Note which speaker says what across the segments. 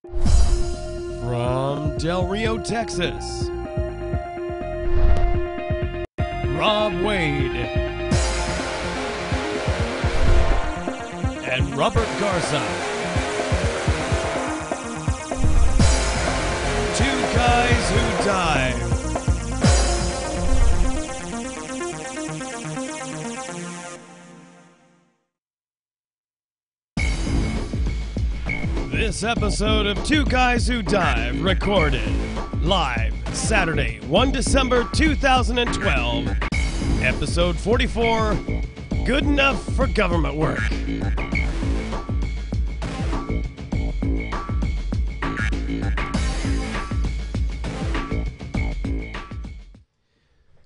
Speaker 1: From Del Rio, Texas, Rob Wade and Robert Garza. Two guys who dive. This episode of Two Guys Who Dive recorded live Saturday, 1 December 2012, episode 44, Good Enough for Government Work.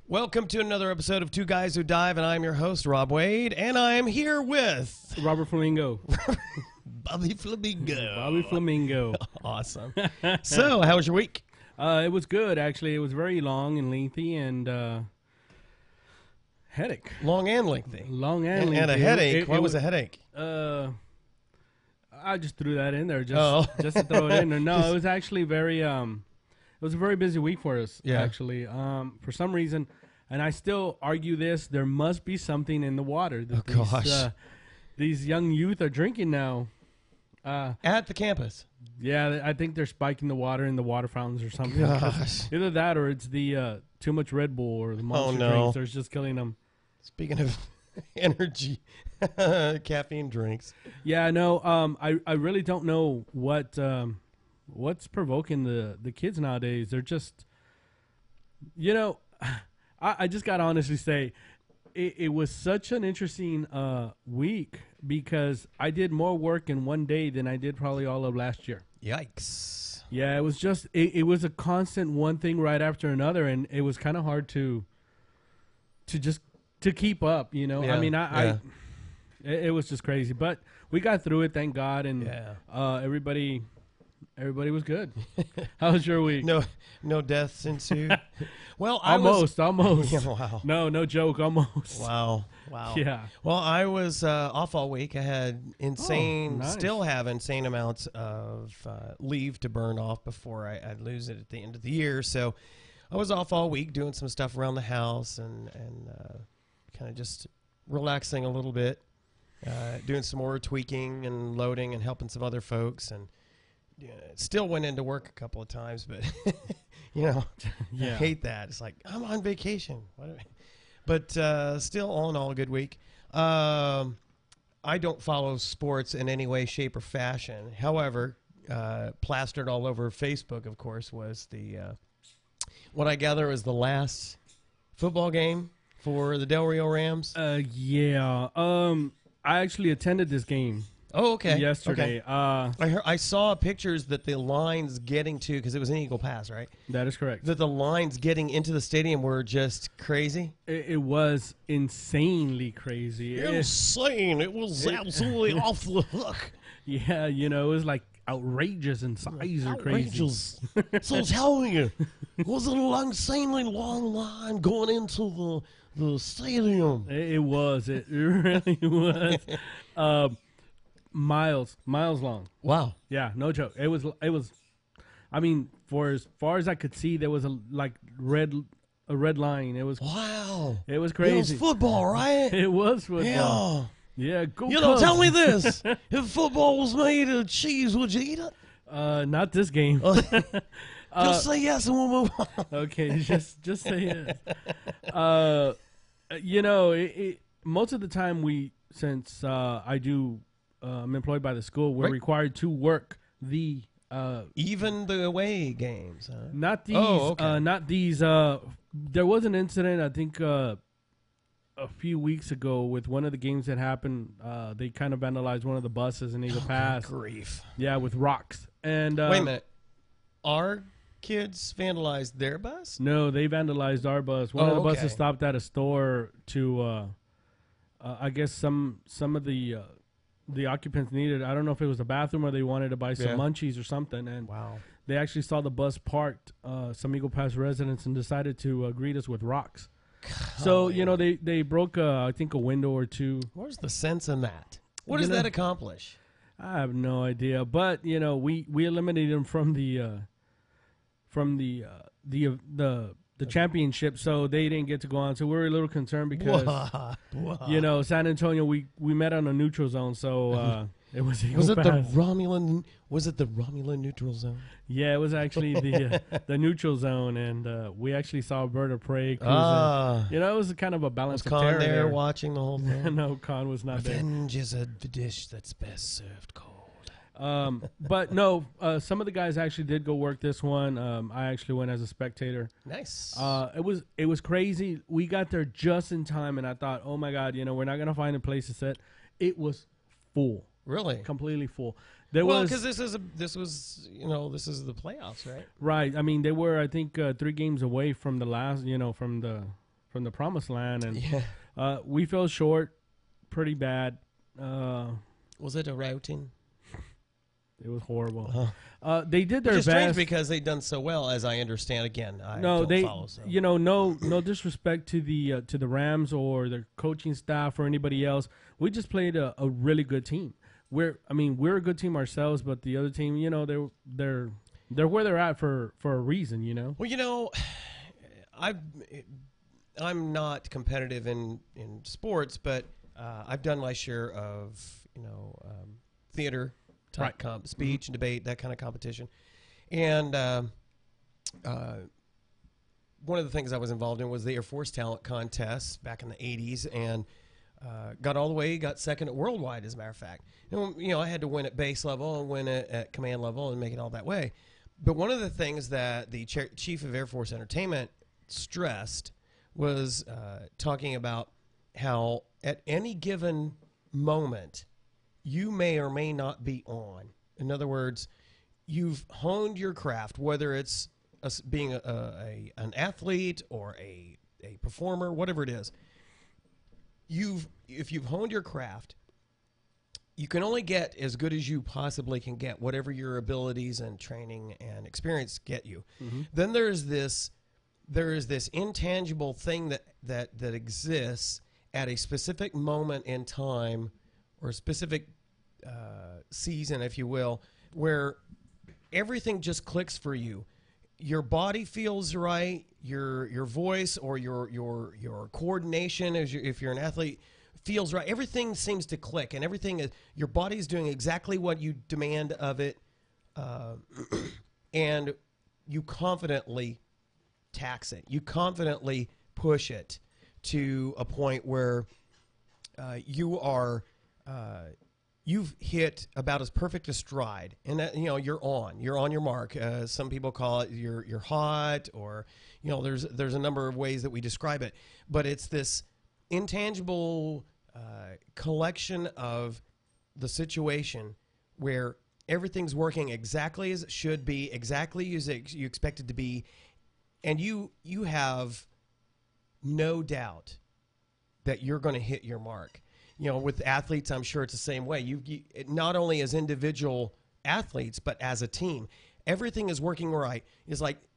Speaker 1: Welcome to another episode of Two Guys Who Dive, and I'm your host, Rob Wade, and I am here with...
Speaker 2: Robert Flamingo.
Speaker 1: Bobby Flamingo.
Speaker 2: Bobby Flamingo.
Speaker 1: Awesome. So, how was your week?
Speaker 2: It was good, actually. It was very long and lengthy and headache.
Speaker 1: Long and lengthy.
Speaker 2: Long and lengthy.
Speaker 1: And a headache. What was a headache?
Speaker 2: I just threw that in there just to throw it in there. No, it was actually very it was a very busy week for us, actually. For some reason, and I still argue this, there must be something in the water that these young youth are drinking now.
Speaker 1: At the campus.
Speaker 2: Yeah, I think they're spiking the water in the water fountains or something.
Speaker 1: Gosh.
Speaker 2: Either that or it's the too much Red Bull or the monster drinks. They're just killing them.
Speaker 1: Speaking of energy, caffeine drinks.
Speaker 2: Yeah, no, I really don't know what's provoking the kids nowadays. They're just, I just got to honestly say, it was such an interesting week because I did more work in one day than I did probably all of last year.
Speaker 1: Yikes.
Speaker 2: Yeah, it was just, it was a constant one thing right after another, and it was kind of hard to keep up, Yeah, I mean, it was just crazy. But we got through it, thank God, and everybody was good. How was your week?
Speaker 1: No deaths ensued. Well,
Speaker 2: almost.
Speaker 1: Yeah, wow.
Speaker 2: No joke, almost.
Speaker 1: Wow.
Speaker 2: Yeah.
Speaker 1: Well, I was off all week. I had still have insane amounts of leave to burn off before I'd lose it at the end of the year. So I was off all week doing some stuff around the house and kind of just relaxing a little bit, doing some more tweaking and loading and helping some other folks, and still went into work a couple of times, but I hate that. It's like, I'm on vacation. But still, all in all, a good week. I don't follow sports in any way, shape, or fashion. However, plastered all over Facebook, of course, was what I gather is the last football game for the Del Rio Rams.
Speaker 2: Yeah. I actually attended this game.
Speaker 1: Oh, okay.
Speaker 2: Yesterday.
Speaker 1: Okay. I saw pictures that the lines getting to, because it was an Eagle Pass, right?
Speaker 2: That is correct.
Speaker 1: That the lines getting into the stadium were just crazy.
Speaker 2: It was insanely crazy.
Speaker 1: Insane. It was absolutely off the hook.
Speaker 2: Yeah, it was like outrageous in size or crazy.
Speaker 1: So tell me, was it an insanely long line going into the stadium?
Speaker 2: It was. It really was. Miles long.
Speaker 1: Wow.
Speaker 2: Yeah, no joke. It was. I mean, for as far as I could see, there was a red line. It was.
Speaker 1: Wow.
Speaker 2: It was crazy.
Speaker 1: It was football, right?
Speaker 2: It was football. Yeah. Go.
Speaker 1: Tell me this: if football was made of cheese, would you eat it?
Speaker 2: Not this game.
Speaker 1: Just say yes, and we'll move on.
Speaker 2: Okay, just say yes. Most of the time since I do. I'm employed by the school. We're required to work the
Speaker 1: even the away games. Huh?
Speaker 2: Not these. Not these. There was an incident, I think, a few weeks ago with one of the games that happened. They kind of vandalized one of the buses in Eagle Pass.
Speaker 1: Grief.
Speaker 2: Yeah, with rocks. And
Speaker 1: wait a minute, our kids vandalized their bus?
Speaker 2: No, they vandalized our bus. One of the buses stopped at a store to, I guess some of the occupants needed, I don't know if it was a bathroom or they wanted to buy some munchies or something. And they actually saw the bus parked, some Eagle Pass residents, and decided to greet us with rocks. So, they broke, I think, a window or two.
Speaker 1: Where's the sense in that? What does that accomplish?
Speaker 2: I have no idea, but we eliminated them from the championship, so they didn't get to go on. So we were a little concerned because San Antonio we met on a neutral zone, so it was
Speaker 1: the Romulan neutral zone?
Speaker 2: Yeah, it was actually the neutral zone, and we actually saw a bird of prey cruising. It was kind of a balance
Speaker 1: was
Speaker 2: of
Speaker 1: Khan
Speaker 2: terror
Speaker 1: there watching the whole thing?
Speaker 2: No, Khan was not there.
Speaker 1: Revenge is a dish that's best served cold.
Speaker 2: But no, some of the guys actually did go work this one. I actually went as a spectator.
Speaker 1: Nice.
Speaker 2: It was crazy. We got there just in time, and I thought, oh my God, we're not gonna find a place to sit. It was full.
Speaker 1: Really?
Speaker 2: Completely full.
Speaker 1: Because this is the playoffs, right?
Speaker 2: Right. I mean, they were, I think, 3 games away from the last, from the promised land, and we fell short pretty bad.
Speaker 1: Was it a routing?
Speaker 2: It was horrible. They did their best.
Speaker 1: Strange because they've done so well, as I understand. Again, I don't follow. So.
Speaker 2: No disrespect to the Rams or their coaching staff or anybody else. We just played a really good team. We're a good team ourselves, but the other team, they're where they're at for a reason.
Speaker 1: Well, I'm not competitive in sports, but I've done my share of theater. Right. Speech and debate, that kind of competition. And one of the things I was involved in was the Air Force talent contest back in the 80s, and got second at worldwide, as a matter of fact. And, I had to win at base level and win at command level and make it all that way. But one of the things that the chief of Air Force Entertainment stressed was talking about how at any given moment, you may or may not be on. In other words, you've honed your craft, whether it's being an athlete or a performer, whatever it is. If you've honed your craft, you can only get as good as you possibly can get, whatever your abilities and training and experience get you. Mm-hmm. Then there is this intangible thing that exists at a specific moment in time, or a specific season, if you will, where everything just clicks for you. Your body feels right, your voice or your coordination, if you're an athlete, feels right. Everything seems to click, and your body's doing exactly what you demand of it, and you confidently tax it. You confidently push it to a point where you are. You've hit about as perfect a stride, and that, you're on your mark. Some people call it you're hot, or there's a number of ways that we describe it, but it's this intangible collection of the situation where everything's working exactly as it should be, exactly as you expect it to be, and you have no doubt that you're going to hit your mark. With athletes, I'm sure it's the same way. You not only as individual athletes, but as a team, everything is working right.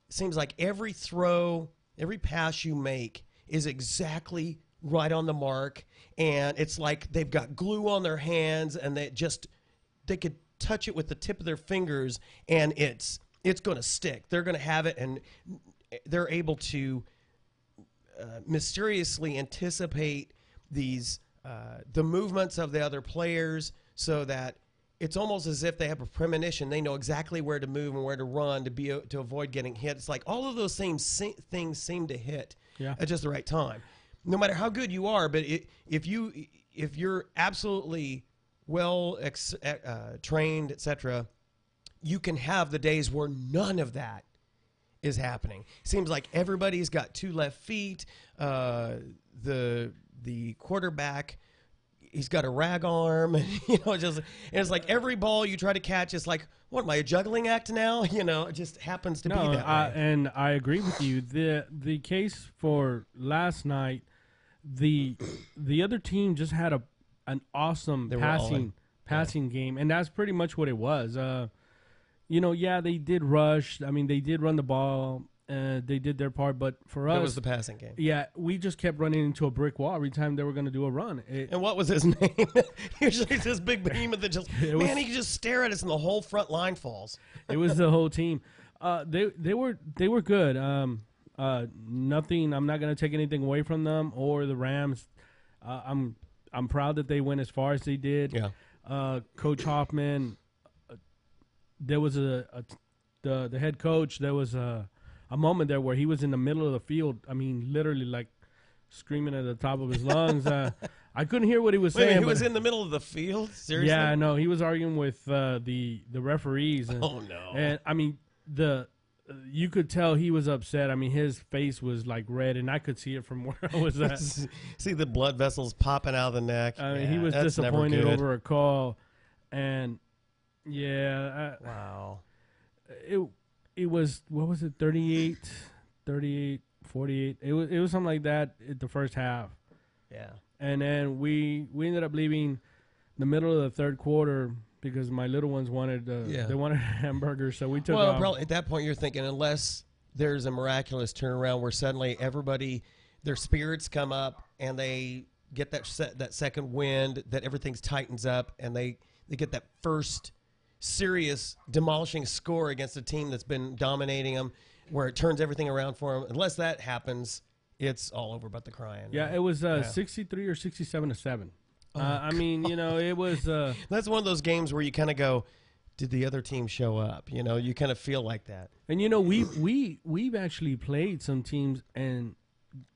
Speaker 1: Seems like every throw, every pass you make is exactly right on the mark, and it's like they've got glue on their hands, and they could touch it with the tip of their fingers, and it's going to stick. They're going to have it, and they're able to mysteriously anticipate the movements of the other players, so that it's almost as if they have a premonition. They know exactly where to move and where to run to avoid getting hit. It's like all of those same things seem to hit at just the right time, no matter how good you are. But if you're absolutely well trained, etc., you can have the days where none of that is happening. Seems like everybody's got 2 left feet. The quarterback, he's got a rag arm, and it's like every ball you try to catch is like, what am I, a juggling act now? It just happens to be that way.
Speaker 2: And I agree with you. The case for last night, the other team just had an awesome passing game, and that's pretty much what it was. They did rush. I mean, they did run the ball, They did their part, but for us,
Speaker 1: it was the passing game.
Speaker 2: Yeah, we just kept running into a brick wall every time they were going to do a run.
Speaker 1: And what was his name? Usually it's this big behemoth that just, he can just stare at us and the whole front line falls.
Speaker 2: It was the whole team. They were good. Nothing. I'm not going to take anything away from them or the Rams. I'm proud that they went as far as they did.
Speaker 1: Yeah.
Speaker 2: Coach Hoffman. There was the head coach. There was a moment there where he was in the middle of the field. I mean, literally like screaming at the top of his lungs. I couldn't hear what he was saying.
Speaker 1: He was in the middle of the field? Seriously?
Speaker 2: Yeah, no, he was arguing with the referees. And,
Speaker 1: oh, no.
Speaker 2: And, I mean, you could tell he was upset. I mean, his face was like red, and I could see it from where I was at.
Speaker 1: See the blood vessels popping out of the neck.
Speaker 2: I mean, he was disappointed over a call. And, yeah.
Speaker 1: Wow.
Speaker 2: It was, what was it, 38, 48. It was something like that in the first half.
Speaker 1: Yeah.
Speaker 2: And then we ended up leaving the middle of the third quarter because my little ones wanted they wanted a hamburger, so we took off.
Speaker 1: Well, probably at that point you're thinking unless there's a miraculous turnaround where suddenly everybody, their spirits come up and they get that second wind, that everything tightens up and they get that first serious demolishing score against a team that's been dominating them, where it turns everything around for them. Unless that happens, it's all over but the crying.
Speaker 2: Yeah, it was 63 or 67-7. I mean, you know, it was.
Speaker 1: That's one of those games where you kind of go, did the other team show up? You know, you kind of feel like that.
Speaker 2: And you know, we've actually played some teams and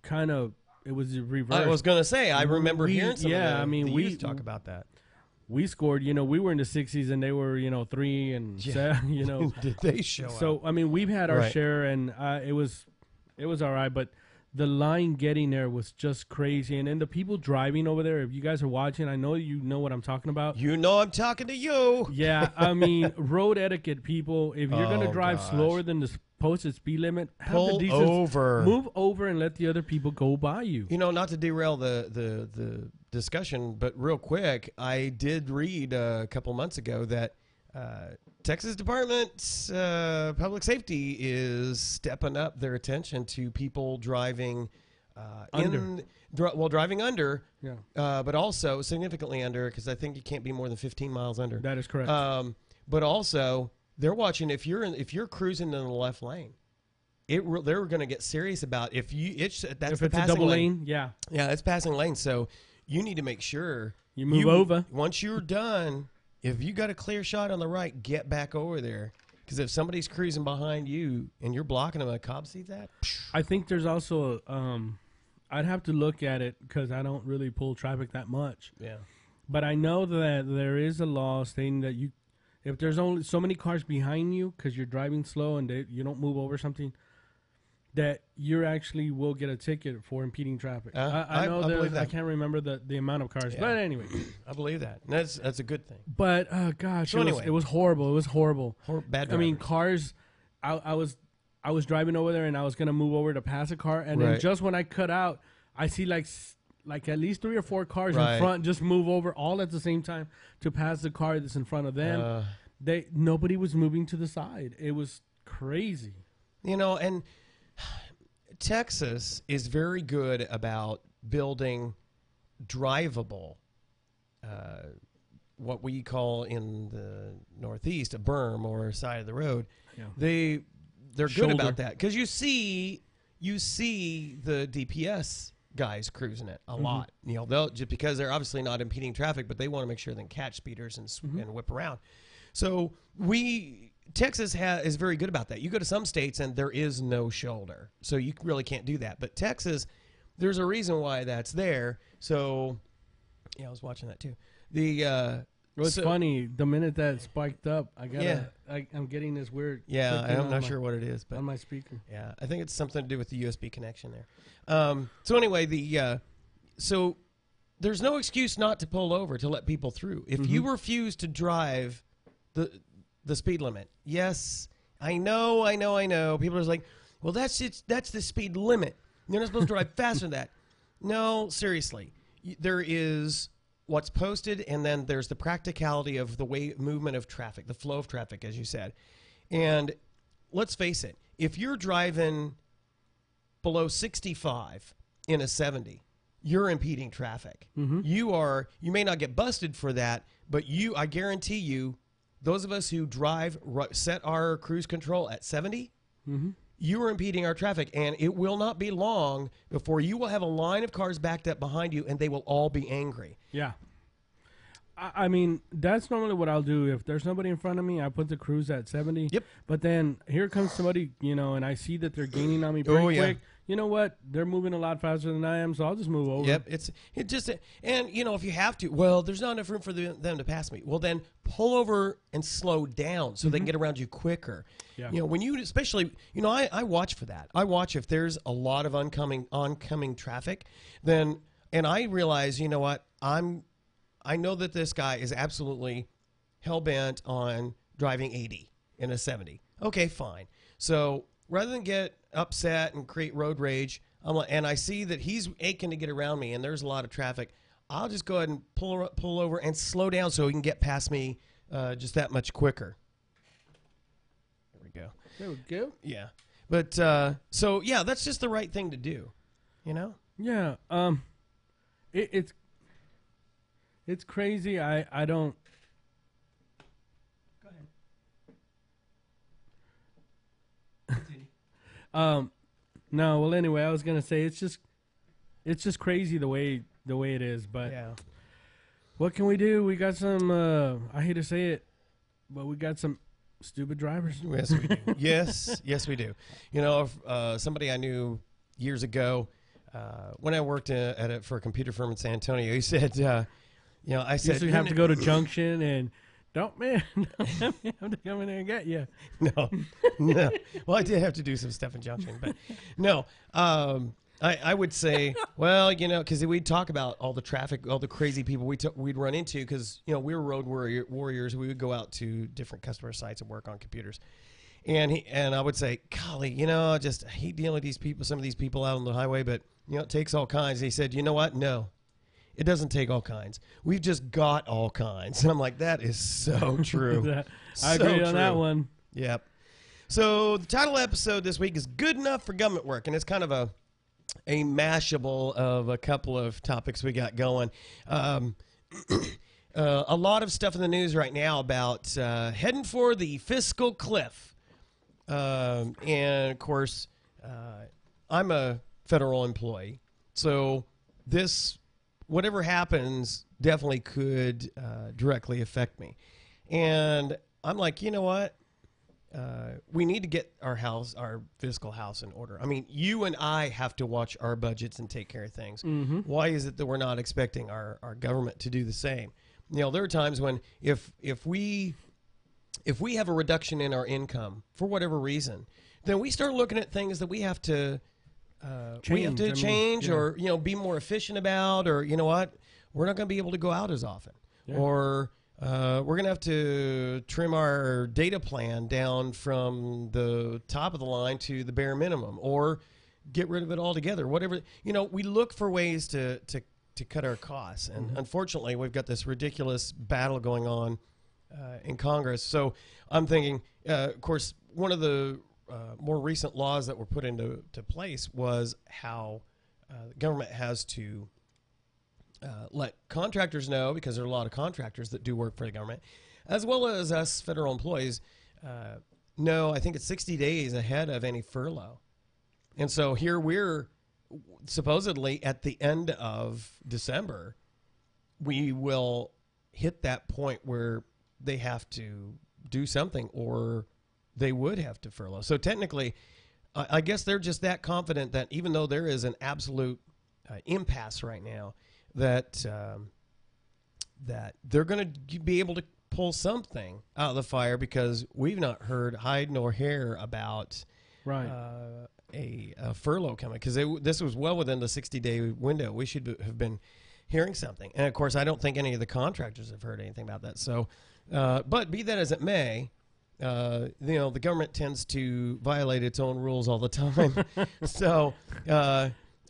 Speaker 2: kind of it was reversed.
Speaker 1: I was going to say, I remember hearing some.
Speaker 2: Yeah,
Speaker 1: of
Speaker 2: I mean, we
Speaker 1: talk about that.
Speaker 2: We scored, you know, we were in the 60s and they were, 3 and 7, you know.
Speaker 1: Did they show up?
Speaker 2: So, I mean, we've had our share and it was all right, but the line getting there was just crazy. And then the people driving over there, if you guys are watching, I know you know what I'm talking about.
Speaker 1: You know I'm talking to you.
Speaker 2: Yeah, I mean, road etiquette, people. If you're going to drive slower than the posted speed limit,
Speaker 1: pull over.
Speaker 2: Move over and let the other people go by you.
Speaker 1: You know, not to derail the discussion, but real quick, I did read a couple months ago that Texas Department Public Safety is stepping up their attention to people driving driving under, but also significantly under, because I think you can't be more than 15 miles under.
Speaker 2: That is correct.
Speaker 1: But also, they're watching if you're cruising in the left lane. They're going to get serious about if it's a double lane.
Speaker 2: Yeah,
Speaker 1: it's passing lane. So you need to make sure
Speaker 2: you move over.
Speaker 1: Once you're done, if you got a clear shot on the right, get back over there. Because if somebody's cruising behind you and you're blocking them, a cop sees that.
Speaker 2: I think there's also I'd have to look at it because I don't really pull traffic that much.
Speaker 1: Yeah,
Speaker 2: but I know that there is a law stating that if there's only so many cars behind you because you're driving slow and you don't move over something, that you actually will get a ticket for impeding traffic. I know that. I can't remember the amount of cars, but anyway,
Speaker 1: I believe that. That's a good thing.
Speaker 2: But gosh, so it was horrible. It was horrible.
Speaker 1: Bad drivers.
Speaker 2: I mean, cars. I was driving over there and I was gonna move over to pass a car, and then just when I cut out, I see like at least 3 or 4 cars in front just move over all at the same time to pass the car that's in front of them. Nobody was moving to the side. It was crazy.
Speaker 1: You know, and Texas is very good about building drivable, what we call in the Northeast a berm or a side of the road. Yeah. They're good about that because you see the DPS guys cruising it a lot. You know, they'll just because they're obviously not impeding traffic, but they want to make sure they can catch speeders and whip around. So Texas is very good about that. You go to some states and there is no shoulder, so you really can't do that. But Texas, there's a reason why that's there. So, yeah, I was watching that too.
Speaker 2: It's funny. The minute that spiked up, I'm getting this weird.
Speaker 1: Yeah, I'm not sure what it is, but
Speaker 2: on my speaker.
Speaker 1: Yeah, I think it's something to do with the USB connection there. So anyway, so there's no excuse not to pull over to let people through. If you refuse to drive the speed limit, yes, I know. People are like, well, that's the speed limit. You're not supposed to drive faster than that. No, seriously, there is what's posted, and then there's the practicality of the movement of traffic, the flow of traffic, as you said. And let's face it, if you're driving below 65 in a 70, you're impeding traffic.
Speaker 2: Mm-hmm.
Speaker 1: You may not get busted for that, but I guarantee you, those of us who drive, set our cruise control at 70,
Speaker 2: mm-hmm.
Speaker 1: you are impeding our traffic, and it will not be long before you will have a line of cars backed up behind you, and they will all be angry.
Speaker 2: Yeah. I mean, that's normally what I'll do. If there's nobody in front of me, I put the cruise at 70.
Speaker 1: Yep.
Speaker 2: But then here comes somebody, and I see that they're gaining on me pretty quick. You know what? They're moving a lot faster than I am, so I'll just move over.
Speaker 1: Yep. And if you have to, well, there's not enough room for them to pass me. Well, then pull over and slow down so they can get around you quicker.
Speaker 2: Yeah.
Speaker 1: When you, especially, I watch for that. I watch if there's a lot of oncoming traffic, and I realize, you know what, I know that this guy is absolutely hell-bent on driving 80 in a 70. Okay, fine. So rather than get upset and create road rage, and I see that he's aching to get around me and there's a lot of traffic, I'll just go ahead and pull over and slow down so he can get past me just that much quicker. There we go.
Speaker 2: There we go.
Speaker 1: Yeah. But, so, yeah, that's just the right thing to do,
Speaker 2: Yeah. It's crazy. I don't.
Speaker 1: Go ahead.
Speaker 2: No. Well, anyway, I was gonna say it's just crazy the way it is. But
Speaker 1: yeah.
Speaker 2: What can we do? We got some. I hate to say it, but we got some stupid drivers.
Speaker 1: Yes, we do. yes, we do. Somebody I knew years ago when I worked for a computer firm in San Antonio, he said. I said
Speaker 2: you have to go to Junction and don't have to come in there and get you.
Speaker 1: No. Well, I did have to do some stuff in Junction, but no. I would say, well, because we'd talk about all the traffic, all the crazy people we'd run into, because we were road warriors. We would go out to different customer sites and work on computers, and I would say, golly, I just hate dealing with these people, some of these people out on the highway, but it takes all kinds. And he said, you know what? No. It doesn't take all kinds. We've just got all kinds. And I'm like, that is so true.
Speaker 2: I agree on that one.
Speaker 1: Yep. So the title episode this week is Good Enough for Government Work. And it's kind of a mashable of a couple of topics we got going. A lot of stuff in the news right now about heading for the fiscal cliff. And, of course, I'm a federal employee. So whatever happens definitely could directly affect me. And I'm like, you know what? We need to get our fiscal house in order. I mean, you and I have to watch our budgets and take care of things.
Speaker 2: Mm-hmm.
Speaker 1: Why is it that we're not expecting our government to do the same? There are times when if we have a reduction in our income for whatever reason, then we start looking at things that we have to change or be more efficient about, or you know what, we're not going to be able to go out as often, or we're going to have to trim our data plan down from the top of the line to the bare minimum, or get rid of it altogether. Whatever, we look for ways to cut our costs, and unfortunately, we've got this ridiculous battle going on in Congress. So I'm thinking, of course, one of the more recent laws that were put into place was how the government has to let contractors know, because there are a lot of contractors that do work for the government, as well as us federal employees, know, I think it's 60 days ahead of any furlough. And so here we're supposedly at the end of December, we will hit that point where they have to do something, or they would have to furlough. So technically, I guess they're just that confident that even though there is an absolute impasse right now, that they're going to be able to pull something out of the fire, because we've not heard hide nor hair about a furlough coming, because this was well within the 60-day window. We should have been hearing something. And, of course, I don't think any of the contractors have heard anything about that. So, but be that as it may, the government tends to violate its own rules all the time. So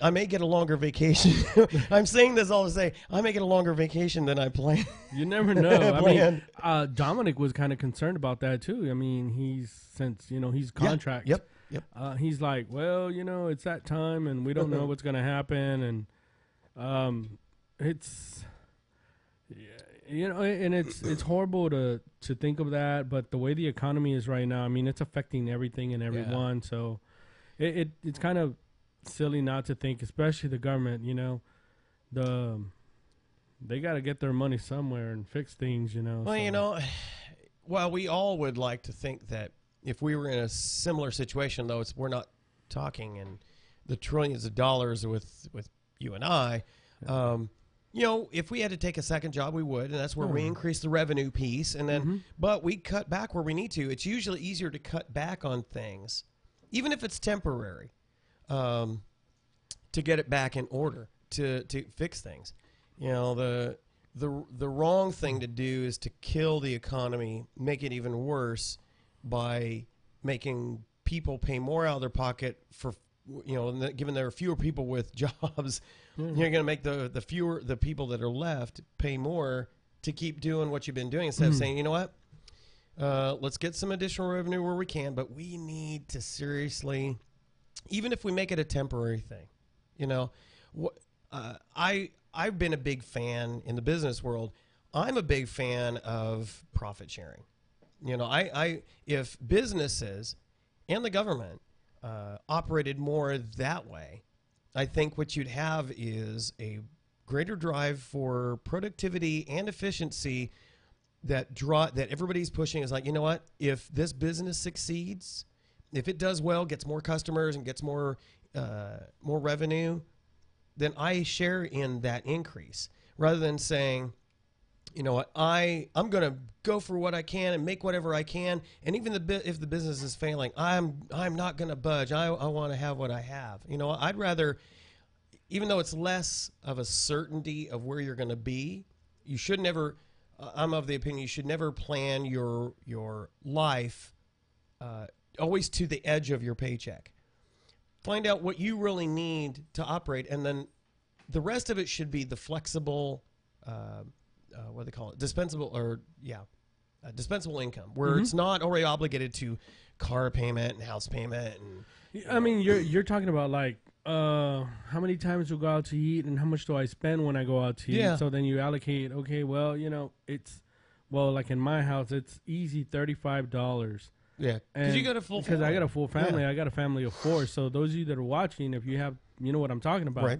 Speaker 1: I may get a longer vacation. I'm saying this all to say I may get a longer vacation than I planned.
Speaker 2: You never know. I mean, Dominic was kind of concerned about that too. I mean, he's contract.
Speaker 1: Yep.
Speaker 2: He's like, well, it's that time, and we don't know what's going to happen, and it's, and it's horrible to think of that. But the way the economy is right now, I mean, it's affecting everything and everyone. Yeah. So it's kind of silly not to think, especially the government. They got to get their money somewhere and fix things.
Speaker 1: Well, well, we all would like to think that if we were in a similar situation, though we're not talking in the trillions of dollars with you and I. If we had to take a second job, we would, and that's where we increase the revenue piece. And then, but we cut back where we need to. It's usually easier to cut back on things, even if it's temporary, to get it back in order, to fix things. The wrong thing to do is to kill the economy, make it even worse by making people pay more out of their pocket for, given there are fewer people with jobs. You're going to make the people that are left pay more to keep doing what you've been doing instead of saying, you know what, let's get some additional revenue where we can, but we need to seriously, even if we make it a temporary thing, I've been a big fan in the business world. I'm a big fan of profit sharing. If businesses and the government operated more that way, I think what you'd have is a greater drive for productivity and efficiency that everybody's pushing. Is like, you know what? If this business succeeds, if it does well, gets more customers and gets more revenue, then I share in that increase rather than saying, you know what, I'm going to go for what I can and make whatever I can. And even if the business is failing, I'm not going to budge. I want to have what I have. I'd rather, even though it's less of a certainty of where you're going to be, you should never, I'm of the opinion, you should never plan your life always to the edge of your paycheck. Find out what you really need to operate, and then the rest of it should be the flexible, what do they call it? Dispensable income, where it's not already obligated to car payment and house payment. And
Speaker 2: I mean, you're talking about like how many times do I go out to eat and how much do I spend when I go out to eat? So then you allocate. Okay, well, like in my house, it's easy $35.
Speaker 1: Yeah, because you got a full family.
Speaker 2: Because I got a full family. Yeah. I got a family of 4. So those of you that are watching, if you have, you know what I'm talking about.
Speaker 1: Right.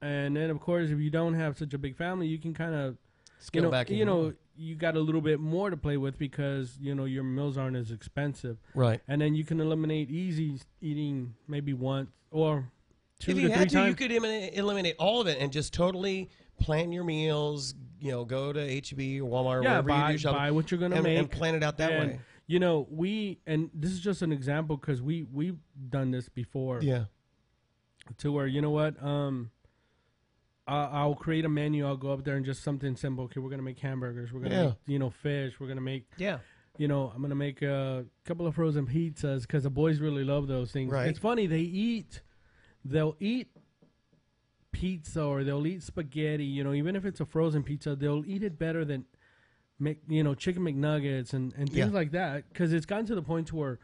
Speaker 2: And then of course, if you don't have such a big family, you can kind of
Speaker 1: scale back.
Speaker 2: You got a little bit more to play with because your meals aren't as expensive.
Speaker 1: Right.
Speaker 2: And then you can eliminate easy eating maybe once or 2
Speaker 1: if
Speaker 2: to
Speaker 1: you
Speaker 2: 3
Speaker 1: had to,
Speaker 2: times.
Speaker 1: you could eliminate all of it and just totally plan your meals. Go to HEB or Walmart or wherever you do shopping.
Speaker 2: Buy what you're gonna make
Speaker 1: and plan it out that way.
Speaker 2: And this is just an example because we've done this before.
Speaker 1: Yeah.
Speaker 2: To where I'll create a menu. I'll go up there and just something simple. Okay, we're gonna make hamburgers. We're gonna make fish. We're gonna make I'm gonna make a couple of frozen pizzas because the boys really love those things.
Speaker 1: Right.
Speaker 2: It's funny they'll eat pizza or they'll eat spaghetti. Even if it's a frozen pizza, they'll eat it better than chicken McNuggets and things like that. Because it's gotten to the point to where,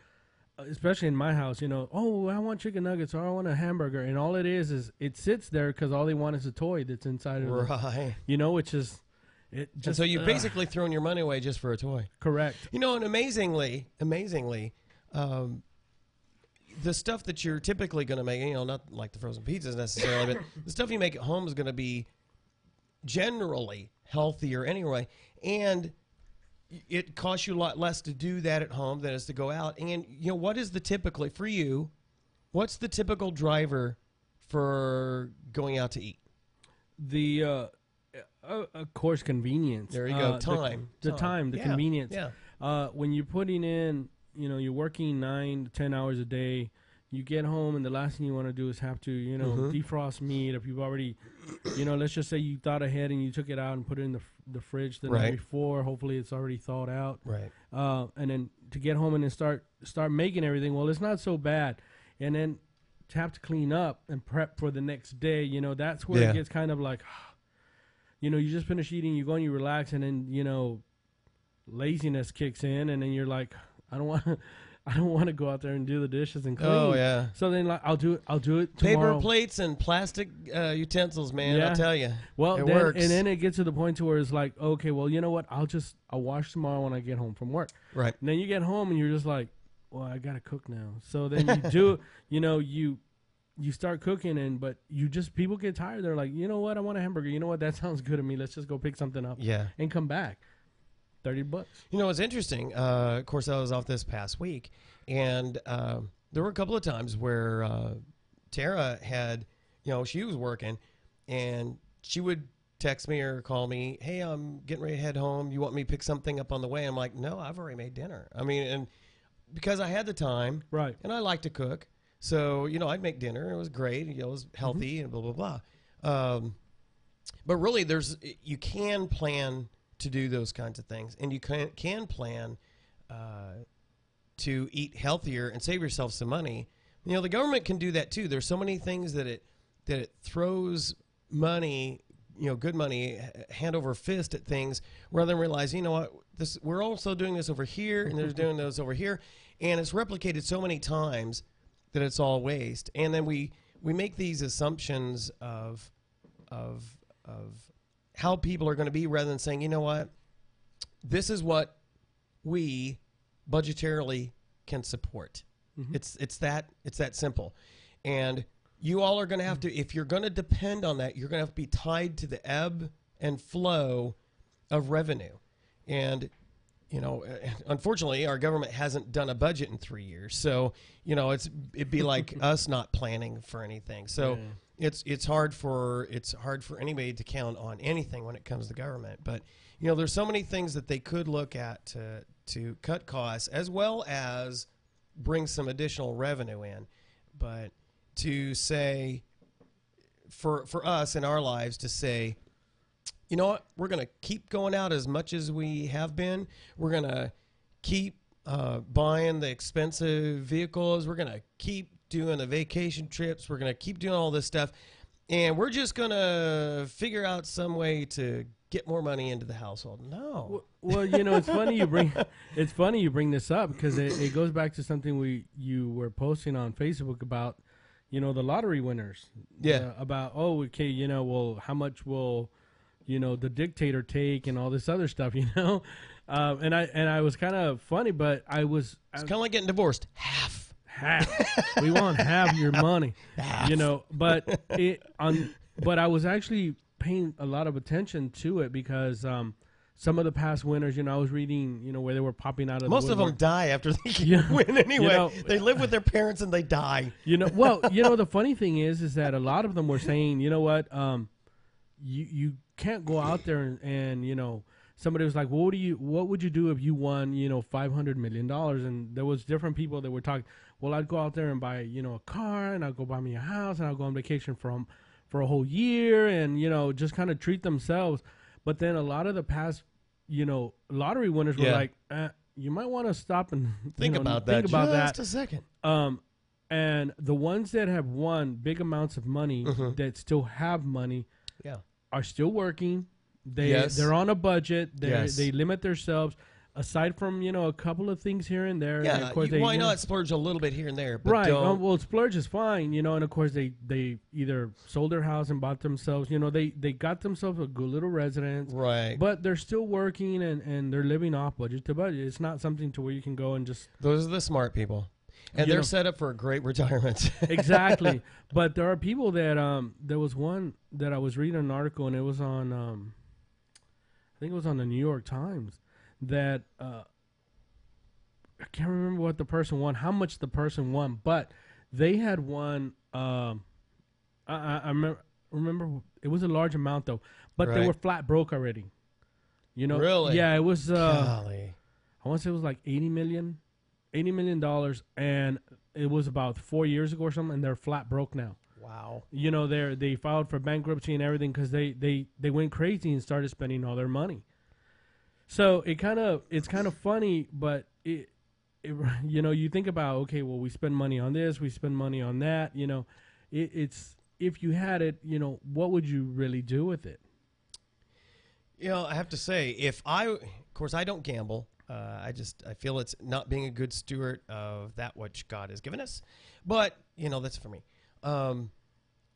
Speaker 2: especially in my house, oh, I want chicken nuggets or I want a hamburger, and all it is it sits there because all they want is a toy that's inside of it. Which is it. Just
Speaker 1: and so you're basically throwing your money away just for a toy.
Speaker 2: Correct.
Speaker 1: And amazingly, the stuff that you're typically going to make, not like the frozen pizzas necessarily, but the stuff you make at home is going to be generally healthier anyway. And it costs you a lot less to do that at home than it is to go out. And, what is for you, what's the typical driver for going out to eat?
Speaker 2: Of course, convenience.
Speaker 1: There you go.
Speaker 2: The convenience.
Speaker 1: Yeah.
Speaker 2: When you're putting in, you're working 9 to 10 hours a day. You get home, and the last thing you want to do is have to, defrost meat. If you've already, let's just say you thought ahead and you took it out and put it in the fridge the night before. Hopefully, it's already thawed out.
Speaker 1: Right.
Speaker 2: And then to get home and then start making everything. Well, it's not so bad. And then have to clean up and prep for the next day. You know, that's where it gets kind of like, you know, you just finish eating, you go and you relax, and then, you know, laziness kicks in, and then you're like, I don't want to go out there and do the dishes and clean.
Speaker 1: Oh yeah.
Speaker 2: So then, like, I'll do it tomorrow.
Speaker 1: Paper plates and plastic utensils, man. I'll tell you.
Speaker 2: Well,
Speaker 1: it works.
Speaker 2: And then it gets to the point to where it's like, okay, well, you know what? I'll wash tomorrow when I get home from work.
Speaker 1: Right.
Speaker 2: And then you get home and you're just like, well, I gotta cook now. So then you do, you know, you start cooking, but people get tired. They're like, you know what? I want a hamburger. You know what? That sounds good to me. Let's just go pick something up.
Speaker 1: Yeah.
Speaker 2: And come back. $30.
Speaker 1: You know, it's interesting. Of course, I was off this past week, and there were a couple of times where Tara had, you know, she was working, and she would text me or call me, hey, I'm getting ready to head home. You want me to pick something up on the way? I'm like, no, I've already made dinner. I mean, and because I had the time,
Speaker 2: right,
Speaker 1: and I like to cook, so, you know, I'd make dinner, and it was great. You know, it was healthy and blah, blah, blah. But really, you can plan to do those kinds of things, and you can plan to eat healthier and save yourself some money. You know, the government can do that too. There's so many things that it throws money, you know, good money, hand over fist at things, rather than realize, you know what, we're also doing this over here, and they're doing those over here, and it's replicated so many times that it's all waste. And then we make these assumptions of how people are going to be, rather than saying, you know what, this is what we budgetarily can support. Mm-hmm. It's that simple. And you all are going to have to, if you're going to depend on that, you're going to have to be tied to the ebb and flow of revenue. And, you know, unfortunately, our government hasn't done a budget in 3 years. So, you know, it'd be like us not planning for anything. So it's hard for anybody to count on anything when it comes to government. But, you know, there's so many things that they could look at to cut costs, as well as bring some additional revenue in. But to say, for us in our lives, to say, you know what, we're going to keep going out as much as we have been. We're going to keep buying the expensive vehicles. We're going to keep doing the vacation trips. We're going to keep doing all this stuff. And we're just going to figure out some way to get more money into the household. No.
Speaker 2: Well, you know, it's funny you bring this up, because it goes back to something you were posting on Facebook about, you know, the lottery winners.
Speaker 1: Yeah.
Speaker 2: About, oh, okay, you know, well, how much will, you know, the dictator take, and all this other stuff, you know? And I was kind of funny, but it's
Speaker 1: kind of like getting divorced. Half.
Speaker 2: We want half your money, you know, but I was actually paying a lot of attention to it, because some of the past winners, you know, I was reading, you know, where they were popping out of
Speaker 1: most
Speaker 2: the
Speaker 1: of them die after they win anyway. You know, they live with their parents and they die.
Speaker 2: You know, well, you know, the funny thing is that a lot of them were saying, you know what, you can't go out there and you know, somebody was like, well, what would you do if you won, you know, $500 million? And there was different people that were talking, well, I'd go out there and buy, you know, a car, and I'll go buy me a house, and I'll go on vacation for a whole year, and, you know, just kind of treat themselves. But then a lot of the past, you know, lottery winners were like, you might want to stop and
Speaker 1: think about that just a second.
Speaker 2: And the ones that have won big amounts of money, that still have money, are still working. They're on a budget. They limit themselves. Aside from, you know, a couple of things here and there.
Speaker 1: Yeah,
Speaker 2: and of course
Speaker 1: why not splurge a little bit here and there? But
Speaker 2: right. Well, splurge is fine, you know, and of course they either sold their house and bought themselves, you know, they got themselves a good little residence.
Speaker 1: Right.
Speaker 2: But they're still working, and they're living off budget to budget. It's not something to where you can go and just...
Speaker 1: Those are the smart people. And they're set up for a great retirement.
Speaker 2: Exactly. But there are people that, there was one that I was reading an article, and it was on, I think it was on the New York Times, that I can't remember what the person won, how much the person won, but they had won. I remember it was a large amount though, but they were flat broke already. You know,
Speaker 1: really?
Speaker 2: Yeah, it was.
Speaker 1: Golly.
Speaker 2: I want to say it was like $80 million, and it was about 4 years ago or something, and they're flat broke now.
Speaker 1: Wow.
Speaker 2: You know, they filed for bankruptcy and everything because they went crazy and started spending all their money. So it's kind of funny, but you think about, okay, well, we spend money on this, we spend money on that. It's if you had it, what would you really do with it?
Speaker 1: I have to say, of course, I don't gamble. I feel it's not being a good steward of that which God has given us. But, that's for me.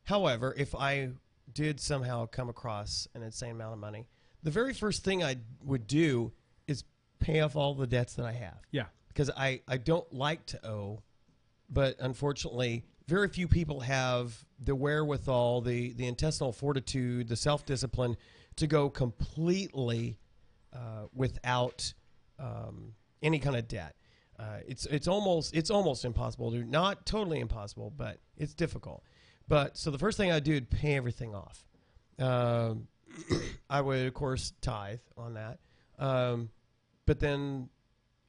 Speaker 1: However, if I did somehow come across an insane amount of money, the very first thing I would do is pay off all the debts that I have.
Speaker 2: Yeah.
Speaker 1: Because I don't like to owe, but unfortunately, very few people have the wherewithal, the intestinal fortitude, the self-discipline to go completely without any kind of debt. It's almost impossible to, not totally impossible, but it's difficult. But so the first thing I do is pay everything off. I would, of course, tithe on that. But then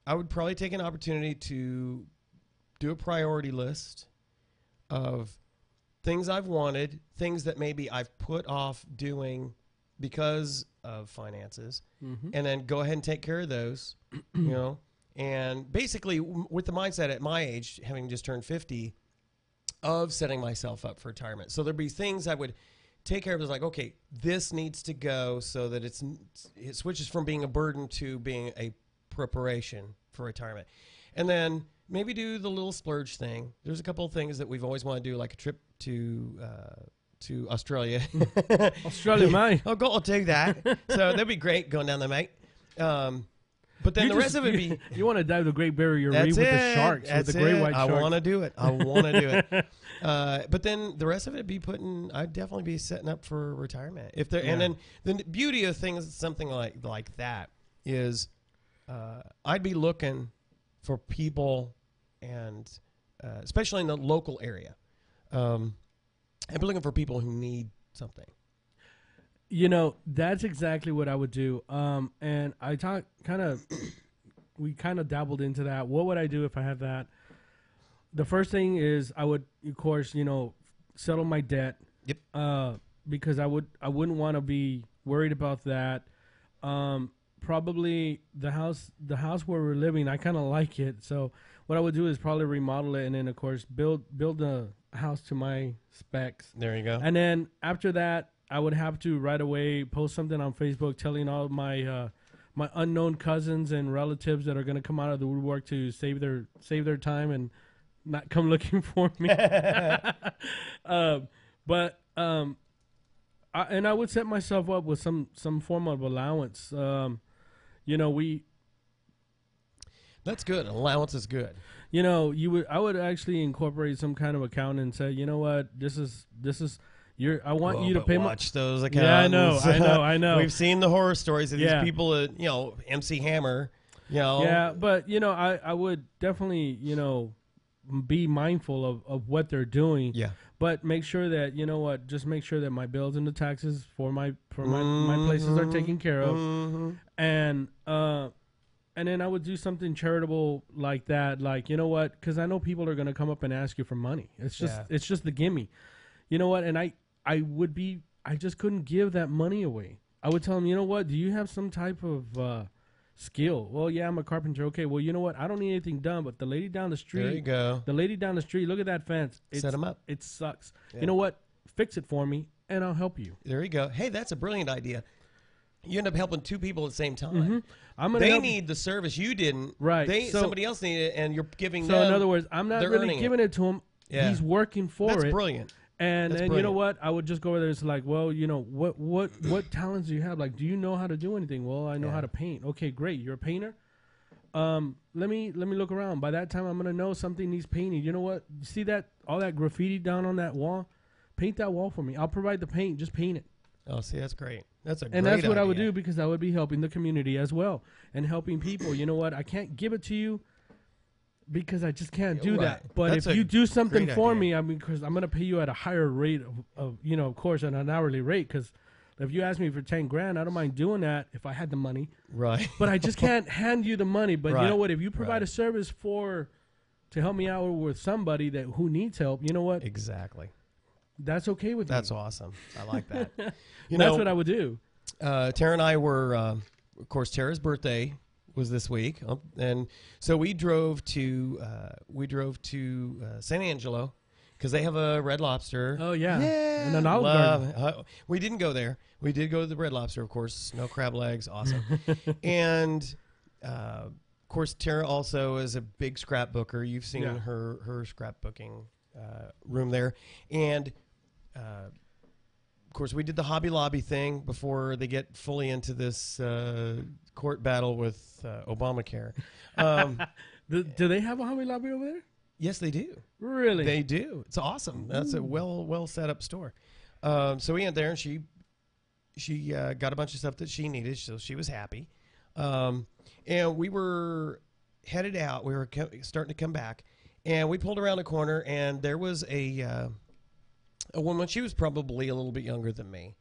Speaker 1: I would probably take an opportunity to do a priority list of things I've wanted, things that maybe I've put off doing because of finances, and then go ahead and take care of those, and basically with the mindset at my age, having just turned 50, of setting myself up for retirement. So there'd be things I would take care of. It's like, okay, this needs to go so that it switches from being a burden to being a preparation for retirement. And then maybe do the little splurge thing. There's a couple of things that we've always wanted to do, like a trip to Australia.
Speaker 2: Australia, mate.
Speaker 1: I'll take that. So that'd be great going down there, mate. But then the rest of it be...
Speaker 2: You want to dive the Great Barrier Reef with the sharks, with the great white sharks.
Speaker 1: I want to do it. But then the rest of it be I'd definitely be setting up for retirement. And then the beauty of things, something like that, is I'd be looking for people, and especially in the local area, I'd be looking for people who need something.
Speaker 2: That's exactly what I would do. And we kind of dabbled into that. What would I do if I had that? The first thing is I would, of course, settle my debt.
Speaker 1: Yep.
Speaker 2: Because I wouldn't want to be worried about that. Probably the house where we're living, I kind of like it. So what I would do is probably remodel it, and then of course build a house to my specs.
Speaker 1: There you go.
Speaker 2: And then after that, I would have to right away post something on Facebook telling all my my unknown cousins and relatives that are going to come out of the woodwork to save their time and not come looking for me. But I would set myself up with some form of allowance.
Speaker 1: That's good. An allowance is good.
Speaker 2: I would actually incorporate some kind of account and say, you know what, this is. I want you to pay
Speaker 1: watch those accounts.
Speaker 2: Yeah, I know.
Speaker 1: We've seen the horror stories of these people that, MC Hammer,
Speaker 2: Yeah, but, I would definitely, be mindful of what they're doing.
Speaker 1: Yeah.
Speaker 2: But make sure that, just make sure that my bills and the taxes for my places are taken care of. And then I would do something charitable like that. Like, you know what? Because I know people are going to come up and ask you for money. It's just the gimme. You know what? And I just couldn't give that money away. I would tell them, you know what? Do you have some type of skill? Well, yeah, I'm a carpenter. Okay, well, you know what? I don't need anything done, but the lady down the street.
Speaker 1: There you go.
Speaker 2: The lady down the street, look at that fence.
Speaker 1: Set them up.
Speaker 2: It sucks. Yeah. You know what? Fix it for me, and I'll help you.
Speaker 1: There you go. Hey, that's a brilliant idea. You end up helping two people at the same time.
Speaker 2: They
Speaker 1: need the service you didn't.
Speaker 2: Right.
Speaker 1: Somebody else needed it, and you're giving them.
Speaker 2: So in other words, I'm not really giving it to him.
Speaker 1: Yeah.
Speaker 2: He's working for
Speaker 1: That's
Speaker 2: it.
Speaker 1: Brilliant.
Speaker 2: And then you know what? I would just go over there. It's like, well, what talents do you have? Like, do you know how to do anything? Well, I know how to paint. Okay, great. You're a painter. Let me look around. By that time, I'm gonna know something needs painting. You know what? See all that graffiti down on that wall? Paint that wall for me. I'll provide the paint. Just paint it.
Speaker 1: Oh, see, that's great. That's
Speaker 2: what I would do, because I would be helping the community as well and helping people. You know what? I can't give it to you because I just can't do that. But if you do something for me, I mean, because I'm going to pay you at a higher rate of of course, at an hourly rate. Because if you ask me for $10,000, I don't mind doing that if I had the money.
Speaker 1: Right.
Speaker 2: But I just can't hand you the money. But you know what? If you provide a service to help me out with somebody who needs help, you know what?
Speaker 1: Exactly.
Speaker 2: That's okay with me.
Speaker 1: That's awesome. I like that.
Speaker 2: That's what I would do.
Speaker 1: Tara and I were, of course, Tara's birthday was this week, and so we drove to San Angelo because they have a Red Lobster.
Speaker 2: Oh yeah,
Speaker 1: yeah,
Speaker 2: and an Olive Garden.
Speaker 1: We didn't go there. We did go to the Red Lobster, of course. No crab legs, awesome. And of course, Tara also is a big scrapbooker. You've seen her scrapbooking room there, and of course, we did the Hobby Lobby thing before they get fully into this court battle with Obamacare.
Speaker 2: Do they have a Hobby Lobby over there?
Speaker 1: Yes, they do.
Speaker 2: Really?
Speaker 1: They do. It's awesome. That's a well set up store. So we went there, and she got a bunch of stuff that she needed, so she was happy. And we were headed out. We were starting to come back, and we pulled around a corner, and there was a woman. She was probably a little bit younger than me,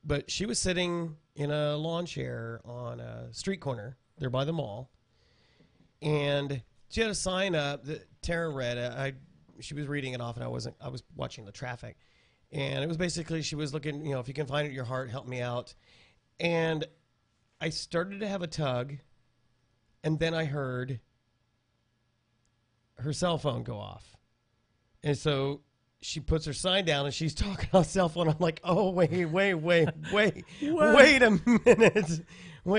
Speaker 1: but she was sitting in a lawn chair on a street corner there by the mall, and she had a sign up that Tara read. She was reading it off, and I was watching the traffic, and it was basically she was looking, if you can find it in your heart, help me out. And I started to have a tug, and then I heard her cell phone go off, and so she puts her sign down and she's talking on cell phone. I'm like, oh, wait a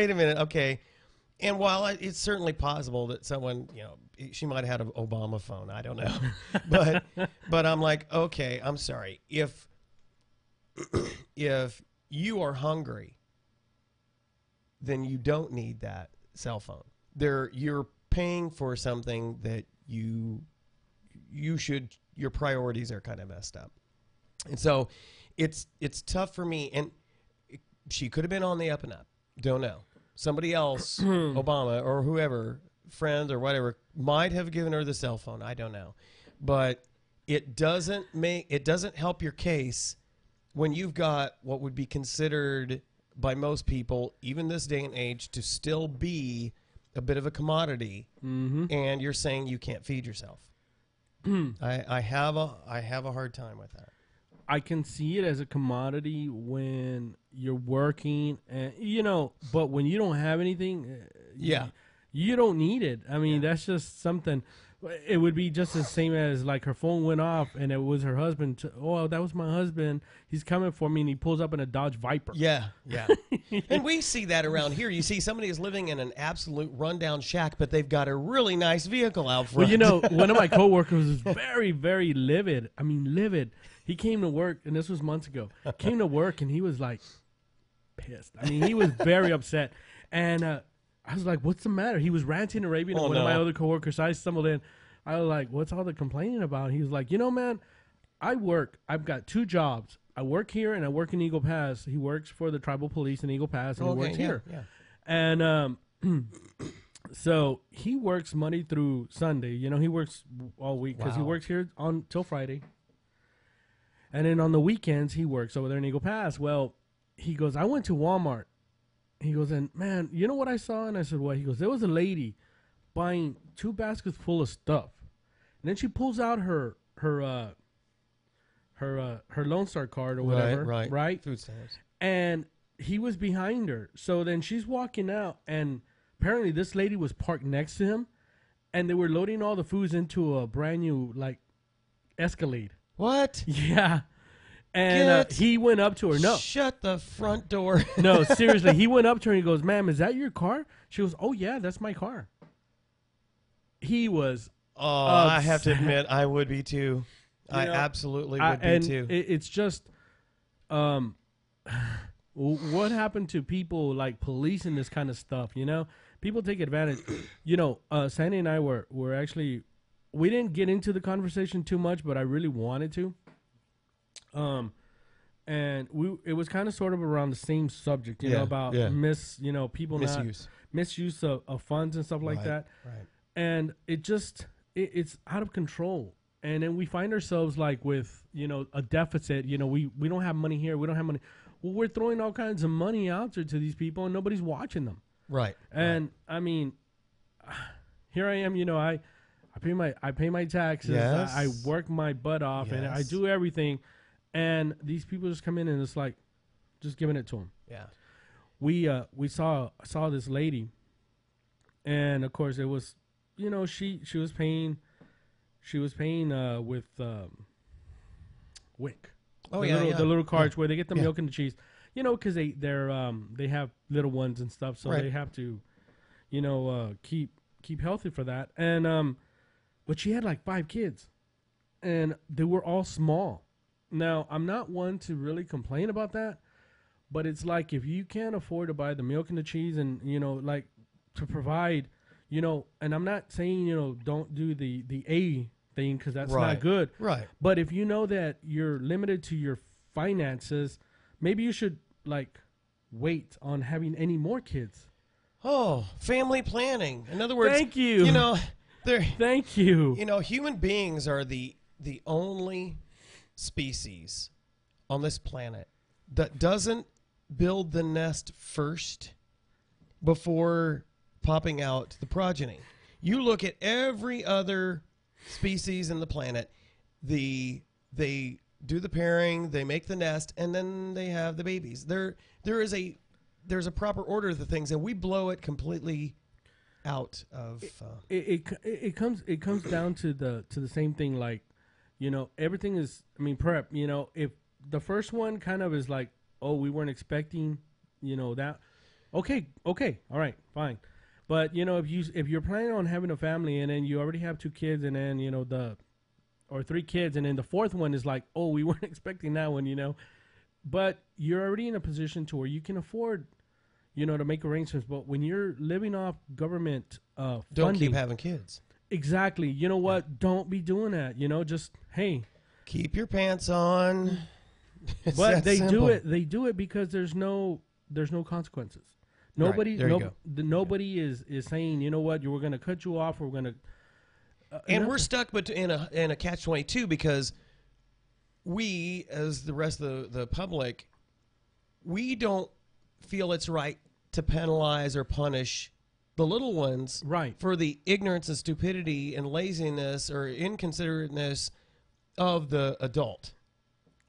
Speaker 1: minute. Okay. And while it's certainly possible that someone, she might have had an Obama phone. I don't know. but I'm like, okay, I'm sorry. If you are hungry, then you don't need that cell phone. You're paying for something that you should, your priorities are kind of messed up. And so it's tough for me. And she could have been on the up and up. Don't know. Somebody else, Obama or whoever, friend or whatever, might have given her the cell phone. I don't know. But it doesn't help your case when you've got what would be considered by most people, even this day and age, to still be a bit of a commodity. Mm-hmm. And you're saying you can't feed yourself. I have a hard time with that.
Speaker 2: I can see it as a commodity when you're working, and but when you don't have anything, you don't need it. I mean, that's just something. It would be just the same as like her phone went off and it was her husband. Oh, that was my husband. He's coming for me, and he pulls up in a Dodge Viper.
Speaker 1: Yeah. And we see that around here. You see somebody is living in an absolute rundown shack, but they've got a really nice vehicle out front.
Speaker 2: Well, one of my coworkers was very, very livid. I mean, livid. He came to work, and this was months ago. Came to work, and he was like pissed. I mean, he was very upset. And I was like, what's the matter? He was ranting and raving. And one of my other coworkers, I stumbled in. I was like, what's all the complaining about? He was like, man, I work. I've got 2 jobs. I work here and I work in Eagle Pass. He works for the tribal police in Eagle Pass, and he works here. Yeah. And so he works Monday through Sunday. He works all week because he works here till Friday. And then on the weekends, he works over there in Eagle Pass. Well, he goes, I went to Walmart. He goes, and man, you know what I saw? And I said, what? He goes, there was a lady buying 2 baskets full of stuff. And then she pulls out her Lone Star card or whatever. Right?
Speaker 1: Food stamps.
Speaker 2: And he was behind her. So then she's walking out, and apparently this lady was parked next to him, and they were loading all the foods into a brand new, Escalade.
Speaker 1: What?
Speaker 2: Yeah. And he went up to her. No.
Speaker 1: Shut the front door.
Speaker 2: No, seriously. He went up to her and he goes, ma'am, is that your car? She goes, oh, yeah, that's my car. He was upset.
Speaker 1: I have to admit, I would be too. I absolutely would be too.
Speaker 2: It's just what happened to people policing this kind of stuff, People take advantage. Sandy and I were actually, we didn't get into the conversation too much, but I really wanted to. And it was kind of sort of around the same subject, about people misuse of funds and stuff like that.
Speaker 1: Right.
Speaker 2: And it's out of control. And then we find ourselves with, a deficit. We don't have money here. We don't have money. Well, we're throwing all kinds of money out there to these people, and nobody's watching them.
Speaker 1: Right.
Speaker 2: And I mean, here I am. I pay my taxes.
Speaker 1: Yes.
Speaker 2: I work my butt off, and I do everything. And these people just come in and it's just giving it to them.
Speaker 1: Yeah.
Speaker 2: we saw this lady, and of course it was, she was paying with WIC. The little cards where they get the milk and the cheese, because they have little ones and stuff, so they have to, keep healthy for that. And but she had like 5 kids, and they were all small. Now, I'm not one to really complain about that, but it's like, if you can't afford to buy the milk and the cheese and, like, to provide, and I'm not saying, don't do the A thing, because that's not good.
Speaker 1: Right.
Speaker 2: But if you know that you're limited to your finances, maybe you should, like, wait on having any more kids.
Speaker 1: Oh, family planning. In other words,
Speaker 2: thank you. Thank you.
Speaker 1: Human beings are the only species on this planet that doesn't build the nest first before popping out the progeny. You look at every other species in the planet, they do the pairing, they make the nest, and then they have the babies. There's a proper order to the things, and we blow it completely out of.
Speaker 2: It comes down to the same thing. Like, everything is. I mean, prep. If the first one kind of is like, oh, we weren't expecting, that. Okay, all right, fine. But if you're planning on having a family and then you already have 2 kids and then or 3 kids and then the 4th one is like, oh, we weren't expecting that one, but you're already in a position to where you can afford, to make arrangements. But when you're living off government
Speaker 1: don't
Speaker 2: funding,
Speaker 1: keep having kids.
Speaker 2: Exactly. You know what? Don't be doing that. Just hey,
Speaker 1: keep your pants on.
Speaker 2: But they do it. They do it because there's no consequences. Nobody, nobody is saying, you know what, we're going to cut you off. We're going to,
Speaker 1: and we're stuck, but in a catch-22 because we, as the rest of the public, we don't feel it's right to penalize or punish the little ones for the ignorance and stupidity and laziness or inconsiderateness of the adult.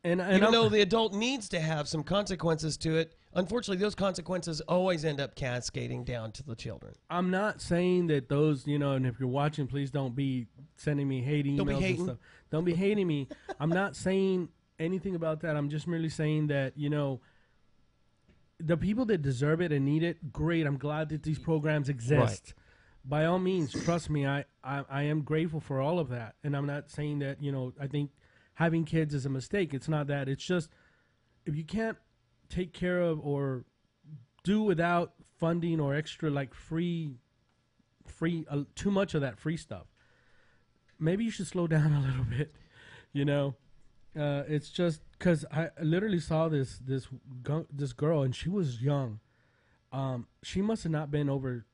Speaker 1: And even though the adult needs to have some consequences to it, unfortunately, those consequences always end up cascading down to the children.
Speaker 2: I'm not saying that those, and if you're watching, please don't be sending me hating emails and stuff. Don't be hating me. I'm not saying anything about that. I'm just merely saying that, the people that deserve it and need it, great. I'm glad that these programs exist. Right. By all means, trust me, I am grateful for all of that. And I'm not saying that, I think having kids is a mistake. It's not that. It's just, if you can't take care of or do without funding or extra like free too much of that free stuff, maybe you should slow down a little bit. It's just because I literally saw this girl, and she was young. She must have not been over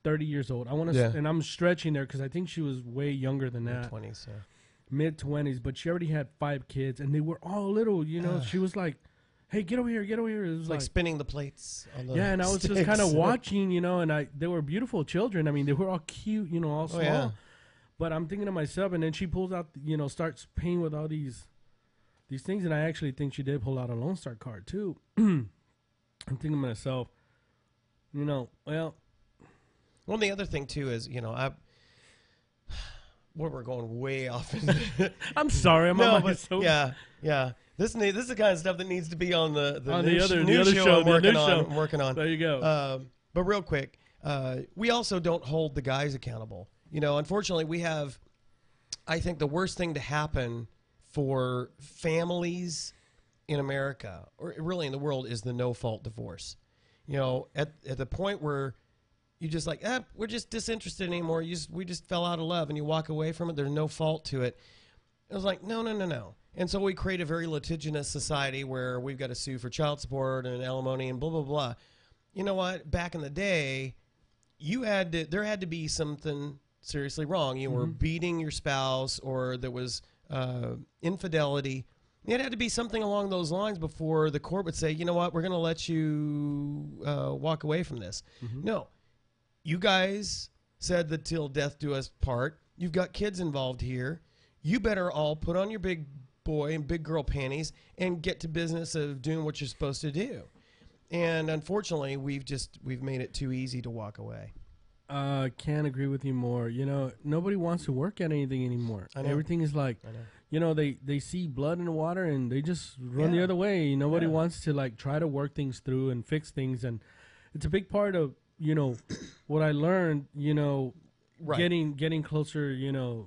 Speaker 2: 30 years old. I want to, and I'm stretching there because I think she was way younger than that.
Speaker 1: Mid-20s, yeah.
Speaker 2: Mid-20s, but she already had 5 kids, and they were all little. She was like, hey, get over here, get over here. It was
Speaker 1: like spinning the plates on the
Speaker 2: and I was just kind of watching, and they were beautiful children. I mean, they were all cute, all small. Yeah. But I'm thinking to myself, and then she pulls out, starts paying with all these things, and I actually think she did pull out a Lone Star card too. I'm thinking to myself, well,
Speaker 1: the other thing too is, we're going way off.
Speaker 2: I'm sorry, I'm on my soap.
Speaker 1: Yeah. This is the kind of stuff that needs to be on the
Speaker 2: other
Speaker 1: new show I'm working on.
Speaker 2: There you go.
Speaker 1: But real quick, we also don't hold the guys accountable. Unfortunately, we have, I think the worst thing to happen for families in America, or really in the world, is the no-fault divorce. At the point where you just like, we're just disinterested anymore. We just fell out of love, and you walk away from it. There's no fault to it. It was like, no. And so we create a very litigious society where we've got to sue for child support and alimony and blah, blah, blah. You know what? Back in the day, there had to be something seriously wrong. You were beating your spouse, or there was infidelity. It had to be something along those lines before the court would say, you know what, we're going to let you walk away from this. No. You guys said that till death do us part. You've got kids involved here. You better all put on your big boy and big girl panties and get to business of doing what you're supposed to do. And unfortunately, we've made it too easy to walk away.
Speaker 2: Can't agree with you more. You know, nobody wants to work at anything anymore. Everything is like, you know, they see blood in the water and they just run the other way. Nobody wants to like try to work things through and fix things. And it's a big part of, you know, what I learned, you know, getting closer, you know,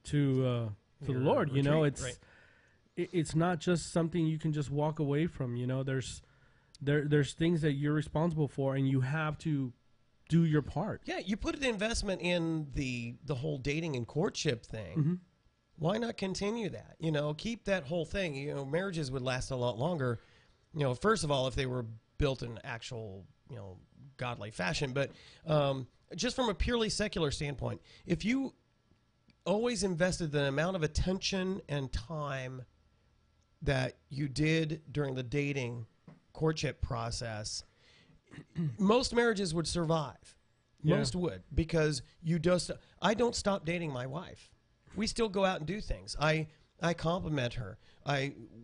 Speaker 2: to the Lord. Retreat, you know, it's not just something you can just walk away from. You know, there's things that you're responsible for, and you have to do your part.
Speaker 1: Yeah, you put an investment in the whole dating and courtship thing. Mm-hmm. Why not continue that? You know, keep that whole thing. You know, marriages would last a lot longer. You know, first of all, if they were built in actual, you know, godly fashion. But just from a purely secular standpoint, if you always invested the amount of attention and time that you did during the dating courtship process, most marriages would survive. Most would, because I don't stop dating my wife. We still go out and do things. I compliment her.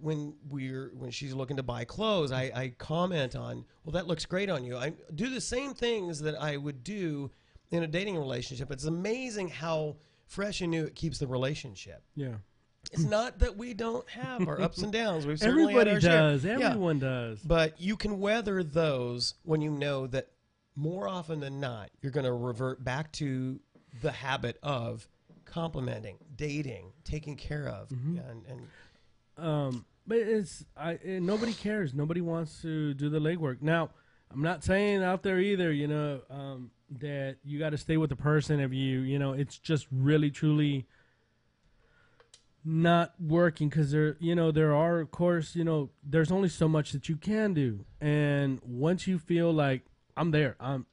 Speaker 1: When she's looking to buy clothes, I comment on, well, that looks great on you. I do the same things that I would do in a dating relationship. It's amazing how fresh and new it keeps the relationship.
Speaker 2: Yeah.
Speaker 1: It's not that we don't have our ups and downs. We've certainly
Speaker 2: Everybody
Speaker 1: had our
Speaker 2: does.
Speaker 1: share.
Speaker 2: Everyone does.
Speaker 1: But you can weather those when you know that more often than not, you're going to revert back to the habit of complimenting, dating, taking care of.
Speaker 2: Mm-hmm. But nobody cares. Nobody wants to do the legwork. Now, I'm not saying out there either, you know, that you got to stay with the person if you know, it's just really, truly not working, because there are, of course, you know, there's only so much that you can do. And once you feel like I'm there, I've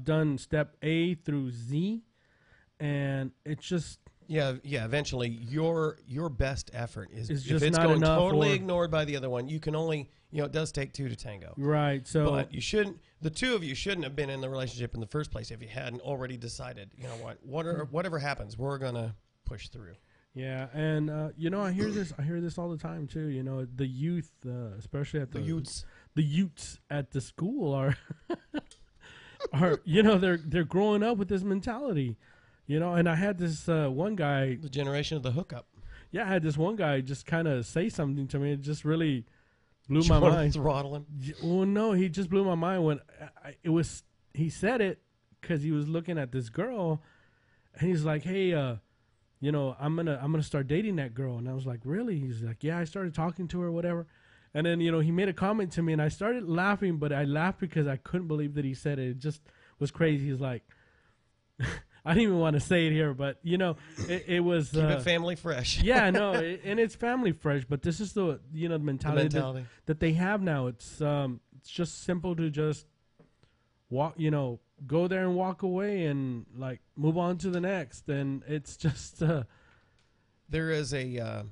Speaker 2: done step A through Z, and it's just
Speaker 1: eventually your best effort is
Speaker 2: just
Speaker 1: if it's
Speaker 2: not
Speaker 1: going
Speaker 2: enough,
Speaker 1: totally ignored by the other one, you can only, you know, it does take two to tango.
Speaker 2: Right. So
Speaker 1: but the two of you shouldn't have been in the relationship in the first place if you hadn't already decided, you know whatever happens, we're gonna push through.
Speaker 2: Yeah, and you know, I hear this all the time too. You know, the youth, especially at the youths at the school are you know, they're growing up with this mentality. You know, and I had this one guy,
Speaker 1: the generation of the hookup.
Speaker 2: Yeah, I had this one guy just kind of say something to me. It just really blew my mind.
Speaker 1: Throttle him?
Speaker 2: Well, no, he just blew my mind when he said it because he was looking at this girl, and he's like, "Hey, you know, I'm gonna start dating that girl." And I was like, "Really?" He's like, "Yeah, I started talking to her, whatever." And then, you know, he made a comment to me, and I started laughing, but I laughed because I couldn't believe that he said it. It just was crazy. He's like, I didn't even want to say it here, but, you know, it was...
Speaker 1: Keep it family fresh.
Speaker 2: Yeah, no, and it's family fresh, but this is the, you know, the mentality. That they have now. It's just simple to just walk, you know, go there and walk away and, like, move on to the next. And it's just...
Speaker 1: There's a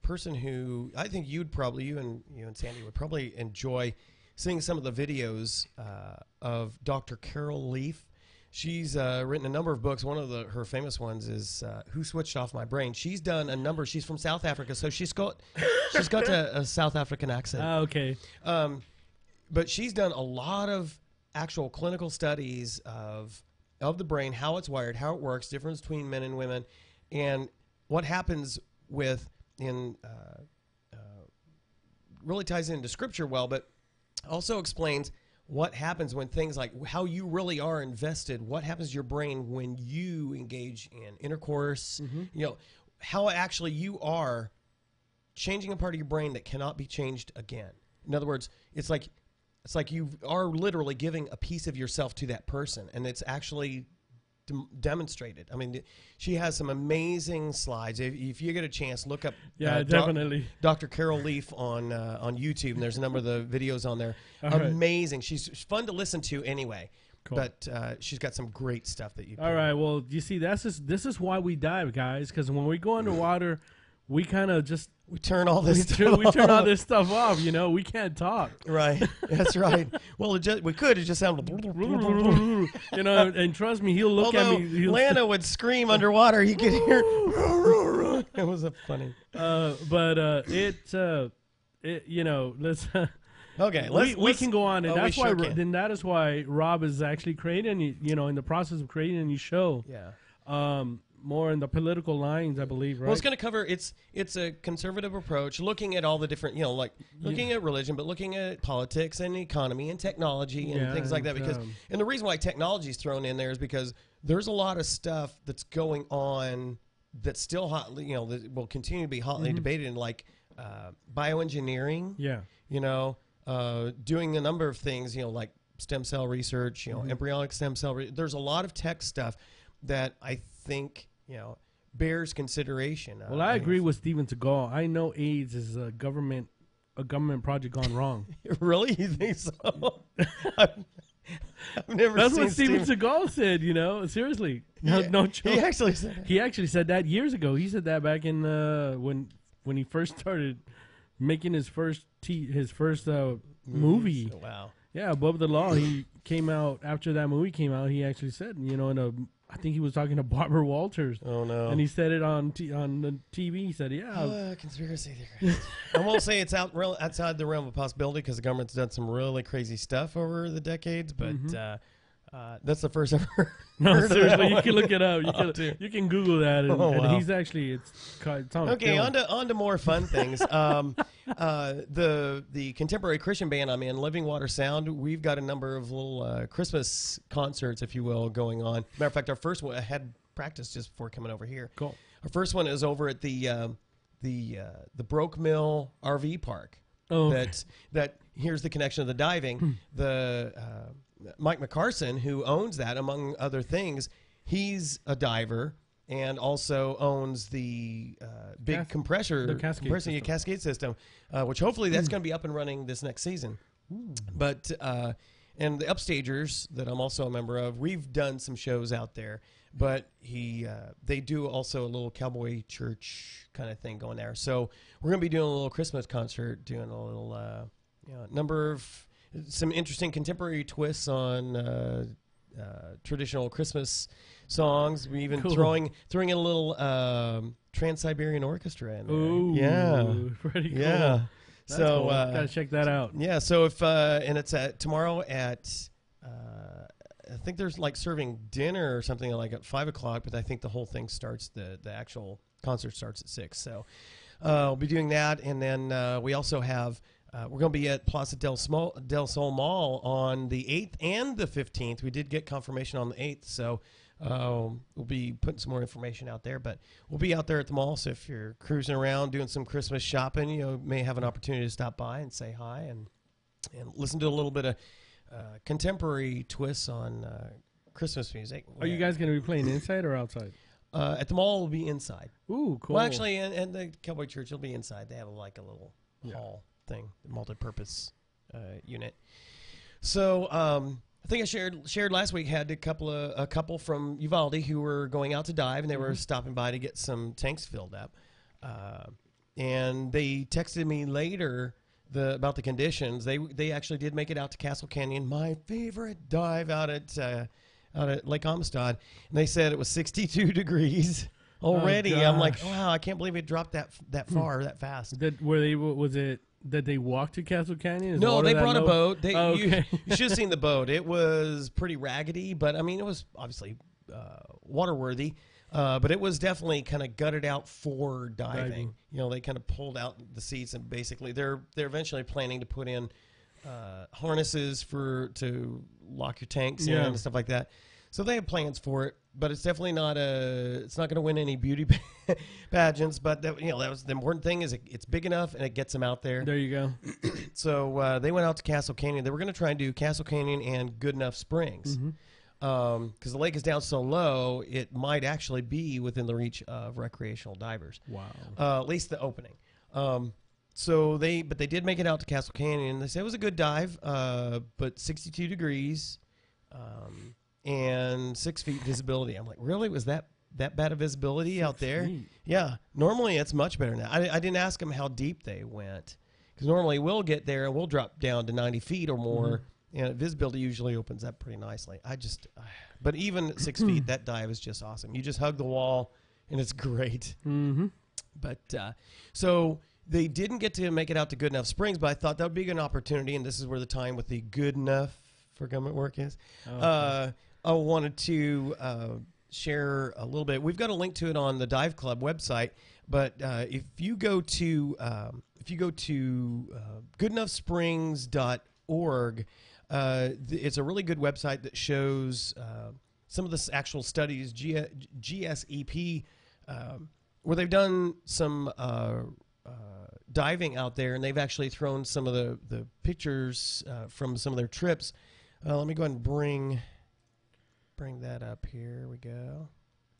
Speaker 1: person who I think you and Sandy would probably enjoy seeing some of the videos of Dr. Carol Leaf. She's written a number of books. One of her famous ones is "Who Switched Off My Brain." She's done a number. She's from South Africa, so she's got a South African accent.
Speaker 2: Okay.
Speaker 1: But she's done a lot of actual clinical studies of the brain, how it's wired, how it works, difference between men and women, and what happens really ties into Scripture well, but also explains what happens when things like how you really are invested, what happens to your brain when you engage in intercourse, you know, how actually you are changing a part of your brain that cannot be changed again. In other words, it's like you are literally giving a piece of yourself to that person, and it's actually demonstrated. I mean, she has some amazing slides. If you get a chance, look up
Speaker 2: definitely
Speaker 1: Dr. Carol Leaf on YouTube, and there's a number of the videos on there. Amazing. Right. She's fun to listen to anyway. Cool. But she's got some great stuff that you can.
Speaker 2: All right, well, you see, this is why we dive, guys, because when we go underwater, we kind of just
Speaker 1: we turn all this
Speaker 2: stuff off. You know, we can't talk.
Speaker 1: Right, that's right. Well, we could. It just sounded.
Speaker 2: You know, and trust me, he'll look at me.
Speaker 1: Lana would scream underwater. You could hear. It was funny.
Speaker 2: But let's.
Speaker 1: Okay,
Speaker 2: we can go on, and that's why.
Speaker 1: Sure
Speaker 2: then that is why Rob is actually creating, in the process of creating a new show.
Speaker 1: Yeah.
Speaker 2: More in the political lines, I believe. Right.
Speaker 1: Well, it's going to cover. It's a conservative approach, looking at all the different, looking at religion, but looking at politics and economy and technology and things like that. Because and the reason why technology is thrown in there is because there's a lot of stuff that's going on that's still hotly, that will continue to be hotly debated, in like bioengineering.
Speaker 2: Yeah.
Speaker 1: Doing a number of things, like stem cell research, embryonic stem cell. There's a lot of tech stuff that I think, bears consideration.
Speaker 2: Well, I agree with Steven Seagal. I know AIDS is a government project gone wrong.
Speaker 1: Really? You think so? I've never
Speaker 2: That's
Speaker 1: seen
Speaker 2: what Steven Seagal said, seriously. No joke.
Speaker 1: He actually said that.
Speaker 2: He actually said that years ago. He said that back in when he first started making his first movie.
Speaker 1: Wow.
Speaker 2: Yeah, Above the Law. He came out after that movie came out. He actually said, I think he was talking to Barbara Walters.
Speaker 1: Oh no!
Speaker 2: And he said it on the TV. He said, "Yeah,
Speaker 1: conspiracy theory." I won't say it's outside the realm of possibility because the government's done some really crazy stuff over the decades, but that's the first ever.
Speaker 2: No, seriously, you can look it up. You can Google that, and he's actually it's on
Speaker 1: okay.
Speaker 2: film.
Speaker 1: On to more fun things. The contemporary Christian band I'm in, Living Water Sound, we've got a number of little Christmas concerts, if you will, going on. Matter of fact, our first one I had practice just before coming over here.
Speaker 2: Cool.
Speaker 1: Our first one is over at the Broke Mill RV Park.
Speaker 2: Oh,
Speaker 1: that here's the connection of the diving. Mike McCarson, who owns that, among other things, he's a diver and also owns the big cascade system, which hopefully that's going to be up and running this next season.
Speaker 2: Ooh.
Speaker 1: But and the Upstagers that I'm also a member of, we've done some shows out there. But they do also a little cowboy church kind of thing going there. So we're going to be doing a little Christmas concert, doing a little number of some interesting contemporary twists on traditional Christmas songs. We even throwing in a little Trans-Siberian Orchestra in there.
Speaker 2: Ooh,
Speaker 1: yeah,
Speaker 2: pretty cool.
Speaker 1: Yeah,
Speaker 2: that's
Speaker 1: so
Speaker 2: cool. Gotta check that out.
Speaker 1: Yeah, so if and it's tomorrow at I think there's like serving dinner or something like at 5:00, but I think the whole thing starts the actual concert starts at 6. So we'll be doing that, and then we also have. We're going to be at Plaza del Sol Mall on the 8th and the 15th. We did get confirmation on the 8th, so we'll be putting some more information out there. But we'll be out there at the mall, so if you're cruising around doing some Christmas shopping, you may have an opportunity to stop by and say hi and listen to a little bit of contemporary twists on Christmas music.
Speaker 2: Are you guys going to be playing inside or outside?
Speaker 1: At the mall, we'll be inside.
Speaker 2: Ooh, cool.
Speaker 1: Well, actually, and the Cowboy Church will be inside. They have like a little hall thing, multi-purpose unit. So I think I shared last week, had a couple from Uvalde who were going out to dive, and they were stopping by to get some tanks filled up, and they texted me later about the conditions. They actually did make it out to Castle Canyon, my favorite dive out at Lake Amistad, and they said it was 62 degrees already. I'm like, wow, I can't believe it dropped that far that fast.
Speaker 2: Did they walk to Castle Canyon?
Speaker 1: No, they brought a boat.
Speaker 2: Okay.
Speaker 1: You should have seen the boat. It was pretty raggedy, but I mean, it was obviously waterworthy. But it was definitely kind of gutted out for diving. They kind of pulled out the seats, and basically they're eventually planning to put in harnesses to lock your tanks in and stuff like that. So they have plans for it, but it's definitely it's not going to win any beauty pageants. But that was the important thing, is it's big enough and it gets them out there.
Speaker 2: There you go.
Speaker 1: So they went out to Castle Canyon. They were going to try and do Castle Canyon and Goodenough Springs. Because the lake is down so low, it might actually be within the reach of recreational divers.
Speaker 2: Wow.
Speaker 1: At least the opening. So they did make it out to Castle Canyon. They said it was a good dive, but 62 degrees. And 6 feet visibility. I'm like, really? Was that bad of visibility out there? Yeah. Normally it's much better now. I didn't ask them how deep they went, because normally we'll get there and we'll drop down to 90 feet or more, and visibility usually opens up pretty nicely. But even at 6 feet, that dive is just awesome. You just hug the wall and it's great.
Speaker 2: Mm-hmm.
Speaker 1: But so they didn't get to make it out to Goodenough Springs, but I thought that would be an opportunity, and this is where the time with the Goodenough for Government Work is. Okay. I wanted to share a little bit. We've got a link to it on the Dive Club website, but if you go to goodenoughsprings.org, it's a really good website that shows some of the actual studies, GSEP, where they've done some diving out there, and they've actually thrown some of the pictures from some of their trips. Let me go ahead and bring that up. Here we go.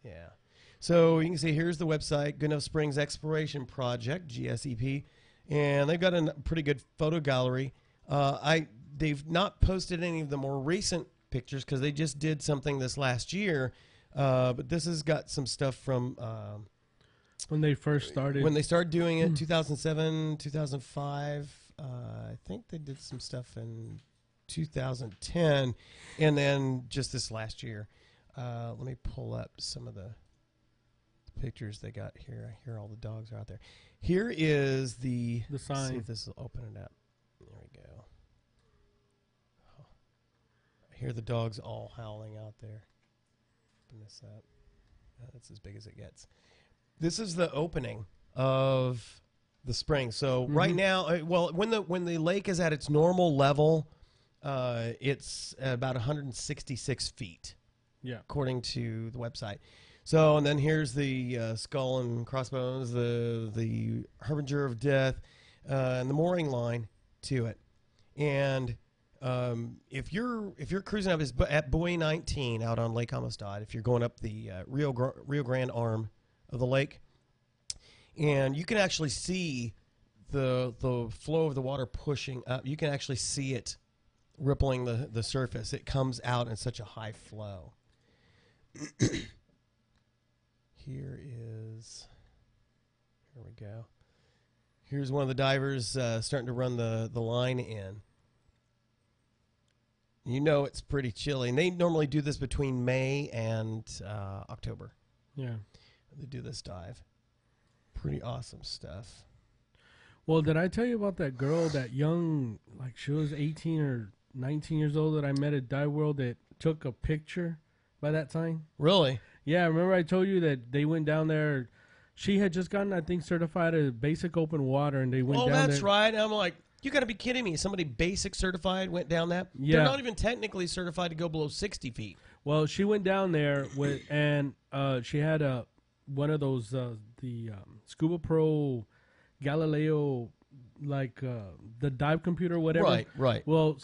Speaker 1: Yeah. So you can see here's the website, Goodenough Springs Exploration Project, GSEP, and they've got a pretty good photo gallery. They've not posted any of the more recent pictures because they just did something this last year, but this has got some stuff from
Speaker 2: when they first started.
Speaker 1: When they started doing it, 2007, 2005. I think they did some stuff in 2010, and then just this last year. Let me pull up some of the pictures they got here. I hear all the dogs are out there. Here is the sign. Let's see if this will open it up. There we go. Oh. I hear the dogs all howling out there. Open this up. That's as big as it gets. This is the opening of the spring. So right now, when the lake is at its normal level, it's about 166 feet. Yeah, according to the website. So, and then here's the skull and crossbones, the harbinger of death, and the mooring line to it. And if you're cruising up at buoy 19 out on Lake Amistad, if you're going up the Rio Grande arm of the lake, and you can actually see the flow of the water pushing up. You can actually see it rippling the surface. It comes out in such a high flow. Here we go. Here's one of the divers starting to run the line in. You know it's pretty chilly. And they normally do this between May and October. Yeah. They do this dive. Pretty awesome stuff.
Speaker 2: Well, did I tell you about that girl, that young, like she was 18 or 19 years old that I met at Dive World that took a picture by that time?
Speaker 1: Really?
Speaker 2: Yeah, remember I told you that they went down there. She had just gotten, I think, certified as basic open water, and they went down there.
Speaker 1: Oh, that's right. I'm like, you got to be kidding me. Somebody basic certified went down that? Yeah. They're not even technically certified to go below 60 feet.
Speaker 2: Well, she went down there, and she had one of those, the Scuba Pro Galileo, like the dive computer, whatever.
Speaker 1: Right, right.
Speaker 2: Well,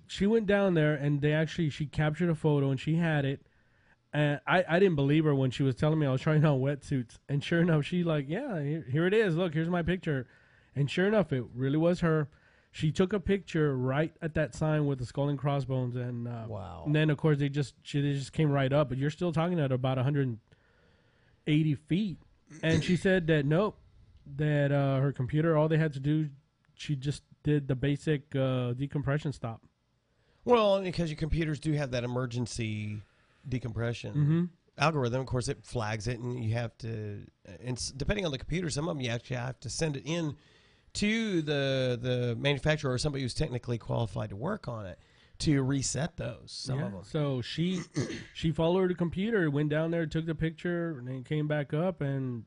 Speaker 2: she went down there, and she captured a photo, and she had it. And I didn't believe her when she was telling me I was trying on wetsuits. And sure enough, she like, yeah, here it is. Look, here's my picture. And sure enough, it really was her. She took a picture right at that sign with the skull and crossbones. And wow. And then, of course, they just came right up. But you're still talking at about 180 feet. And she said that, nope, that her computer, all they had to do, she just did the basic decompression stop.
Speaker 1: Well, because your computers do have that emergency decompression algorithm. Of course, it flags it, and you have to, and depending on the computer, some of them you actually have to send it in to the manufacturer or somebody who's technically qualified to work on it to reset those. Some of them.
Speaker 2: So she followed the computer, went down there, took the picture, and then came back up, and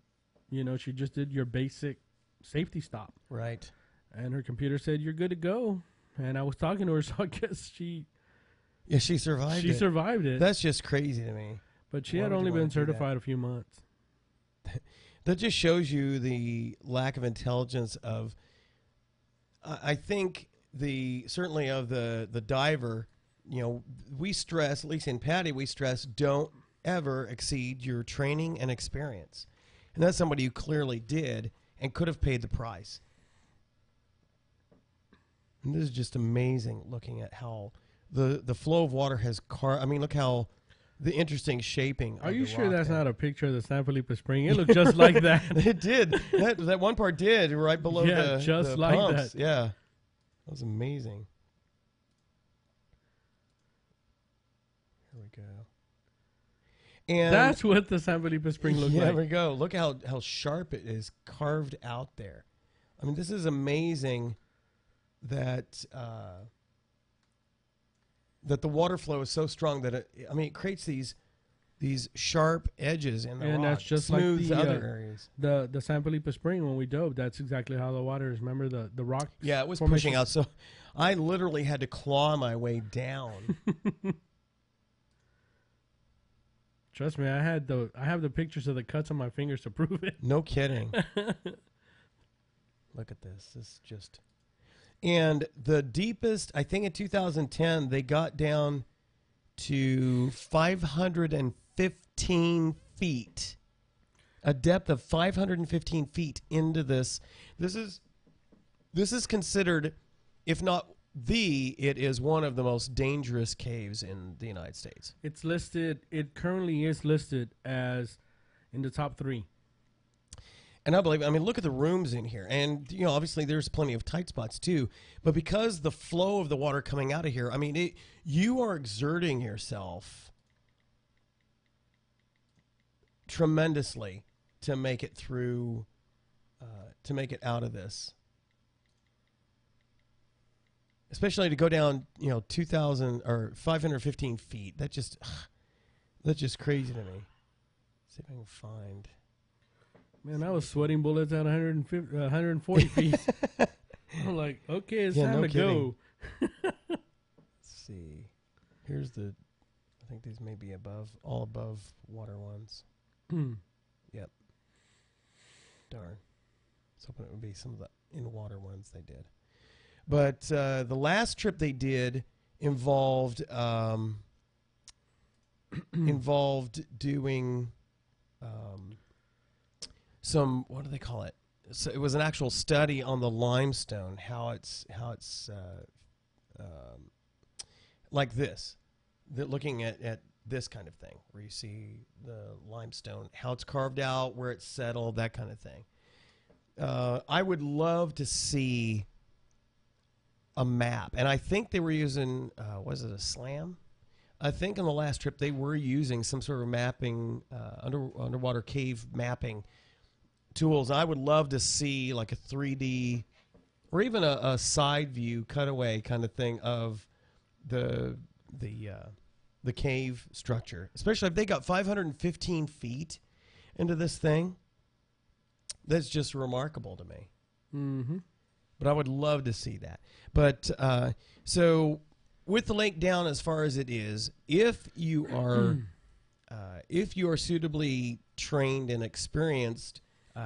Speaker 2: she just did your basic safety stop.
Speaker 1: Right.
Speaker 2: And her computer said, "You're good to go." And I was talking to her, so I guess she
Speaker 1: survived it.
Speaker 2: She survived it.
Speaker 1: That's just crazy to me.
Speaker 2: But she had only been certified a few months.
Speaker 1: That just shows you the lack of intelligence of, I think, certainly of the diver. We stress, at least in PADI, we stress don't ever exceed your training and experience. And that's somebody who clearly did and could have paid the price. And this is just amazing looking at how the flow of water has look how the interesting shaping.
Speaker 2: Are you sure that's not a picture of the San Felipe Spring? It looked just like that.
Speaker 1: It did. That one part did right below
Speaker 2: the like
Speaker 1: pumps.
Speaker 2: That.
Speaker 1: Yeah, that was amazing. Here we go. And
Speaker 2: that's what the San Felipe Spring looked like.
Speaker 1: There we go. Look how sharp it is carved out there. I mean, this is amazing that that the water flow is so strong that it creates these sharp edges in the rock.
Speaker 2: And that's just
Speaker 1: smooths
Speaker 2: like the
Speaker 1: other areas.
Speaker 2: The San Felipe Spring when we dove. That's exactly how the water is. Remember the rock?
Speaker 1: Yeah, it was
Speaker 2: formation?
Speaker 1: pushing out. So I literally had to claw my way down.
Speaker 2: Trust me, I have the pictures of the cuts on my fingers to prove it.
Speaker 1: No kidding. Look at this. This is just... And the deepest, I think in 2010, they got down to 515 feet. A depth of 515 feet into this. This is considered, if not it is one of the most dangerous caves in the United States.
Speaker 2: It's listed, it currently is listed as in the top 3.
Speaker 1: And I mean, look at the rooms in here. And, obviously there's plenty of tight spots too. But because the flow of the water coming out of here, I mean, you are exerting yourself tremendously to make it through, to make it out of this. Especially to go down, 2,000 or 515 feet. That's just crazy to me. See if I can find...
Speaker 2: Man, I was sweating bullets at 140 feet. I'm like, okay, it's time to go.
Speaker 1: Let's see. Here's I think these may be all above water ones. Yep. Darn. I was hoping it would be some of the in-water ones they did. But the last trip they did involved doing... some, what do they call it? So it was an actual study on the limestone, how it's like this, looking at this kind of thing, where you see the limestone, how it's carved out, where it's settled, that kind of thing. I would love to see a map, and I think they were using, was it a SLAM? I think on the last trip they were using some sort of mapping, underwater cave mapping tools. I would love to see like a 3D or even a side view cutaway kind of thing of the cave structure, especially if they got 515 feet into this thing. That's just remarkable to me.
Speaker 2: Mm-hmm.
Speaker 1: But I would love to see that. But so with the lake down as far as it is, if you are suitably trained and experienced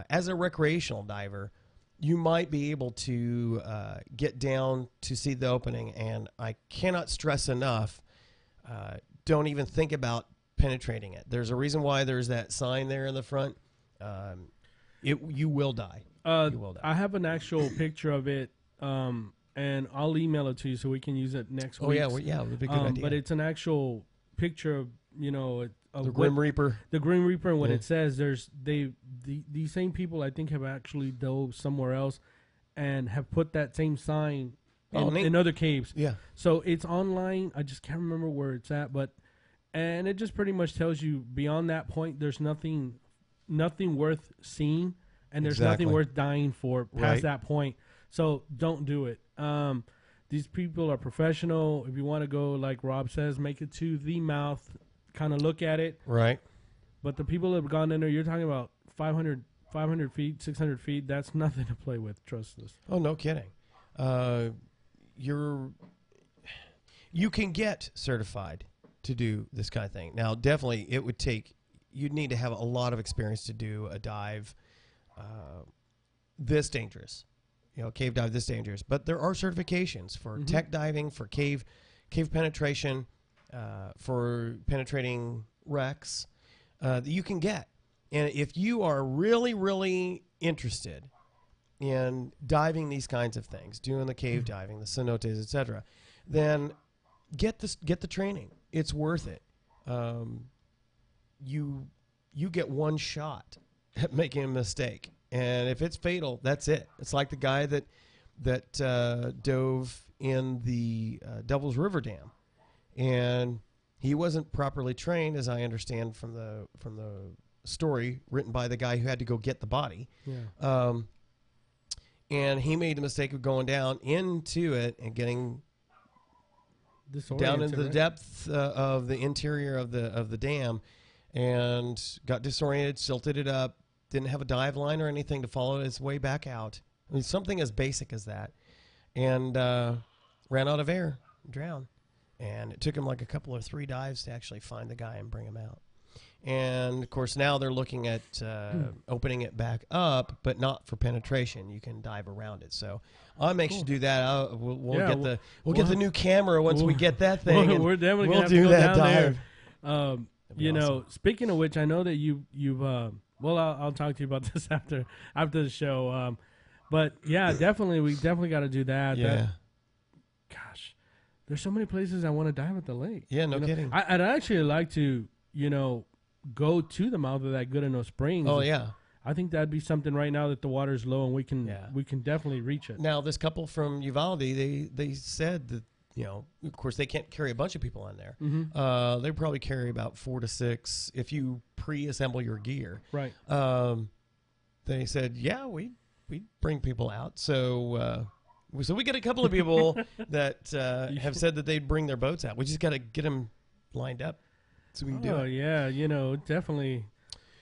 Speaker 1: as a recreational diver, you might be able to get down to see the opening. And I cannot stress enough, don't even think about penetrating it. There's a reason why there's that sign there in the front. You will die. You will die.
Speaker 2: I have an actual picture of it, and I'll email it to you so we can use it next week.
Speaker 1: Oh, yeah, it would be a good idea.
Speaker 2: But it's an actual picture of,
Speaker 1: the Grim Reaper.
Speaker 2: The Grim Reaper, and what it says, these same people I think have actually dove somewhere else and have put that same sign in other caves.
Speaker 1: Yeah.
Speaker 2: So it's online. I just can't remember where it's at, and it just pretty much tells you beyond that point, there's nothing worth seeing, and there's nothing worth dying for past that point. So don't do it. These people are professional. If you want to go, like Rob says, make it to the mouth, kind of look at it. Right. But the people that have gone in there, you're talking about 500 feet, 600 feet. That's nothing to play with. Trust us.
Speaker 1: Oh, no kidding. You can get certified to do this kind of thing. Now, definitely, you'd need to have a lot of experience to do a dive this dangerous. Cave dive this dangerous. But there are certifications for tech diving, for cave penetration, for penetrating wrecks that you can get. And if you are really, really interested in diving these kinds of things, doing the cave diving, the cenotes, etc., then get the training. It's worth it. You get one shot at making a mistake, and if it's fatal, that's it. It's like the guy that dove in the Devil's River Dam, and he wasn't properly trained, as I understand from the story written by the guy who had to go get the body.
Speaker 2: Yeah.
Speaker 1: and he made the mistake of going down into it and getting down into the depth of the interior of the dam, and got disoriented, silted it up, didn't have a dive line or anything to follow his way back out. I mean, something as basic as that, and ran out of air, drowned. And it took him like a couple or 3 dives to actually find the guy and bring him out. And, of course, now they're looking at opening it back up, but not for penetration. You can dive around it. So I'm anxious to do that. We'll get the new camera once we get that thing.
Speaker 2: We're definitely going to have to go down there. You know, speaking of which, I know that you've well, I'll talk to you about this after the show. But, yeah, we definitely got to do that.
Speaker 1: Yeah.
Speaker 2: Gosh, there's so many places I want to dive at the lake.
Speaker 1: Yeah, no kidding.
Speaker 2: I'd actually like to, go to the mouth of that Goodenough Springs.
Speaker 1: Oh, yeah.
Speaker 2: I think that'd be something right now that the water's low and we can definitely reach it.
Speaker 1: Now, this couple from Uvalde, they said that, of course, they can't carry a bunch of people on there.
Speaker 2: Mm-hmm.
Speaker 1: They probably carry about 4 to 6 if you pre-assemble your gear.
Speaker 2: Right.
Speaker 1: They said, yeah, we bring people out. So we get a couple of people that have said that they'd bring their boats out. We just got to get them lined up so we can do it.
Speaker 2: Oh, yeah, definitely.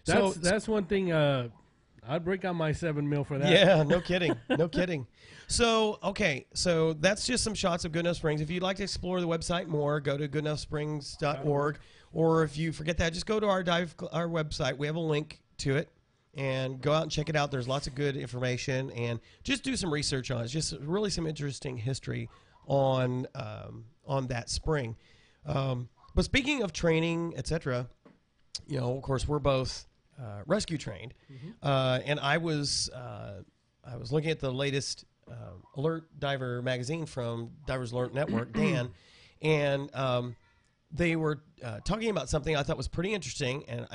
Speaker 2: That's one thing. I'd break out my 7 mil for that.
Speaker 1: Yeah, no kidding. No kidding. So, okay, so that's just some shots of Goodenough Springs. If you'd like to explore the website more, go to goodenougghsprings.org. Or if you forget that, just go to our website. We have a link to it. And go out and check it out. There's lots of good information. And just do some research on it. It's just really some interesting history on that spring. But speaking of training, etc., of course, we're both rescue trained, and I was looking at the latest Alert Diver magazine from Divers Alert Network, Dan, and they were talking about something I thought was pretty interesting, and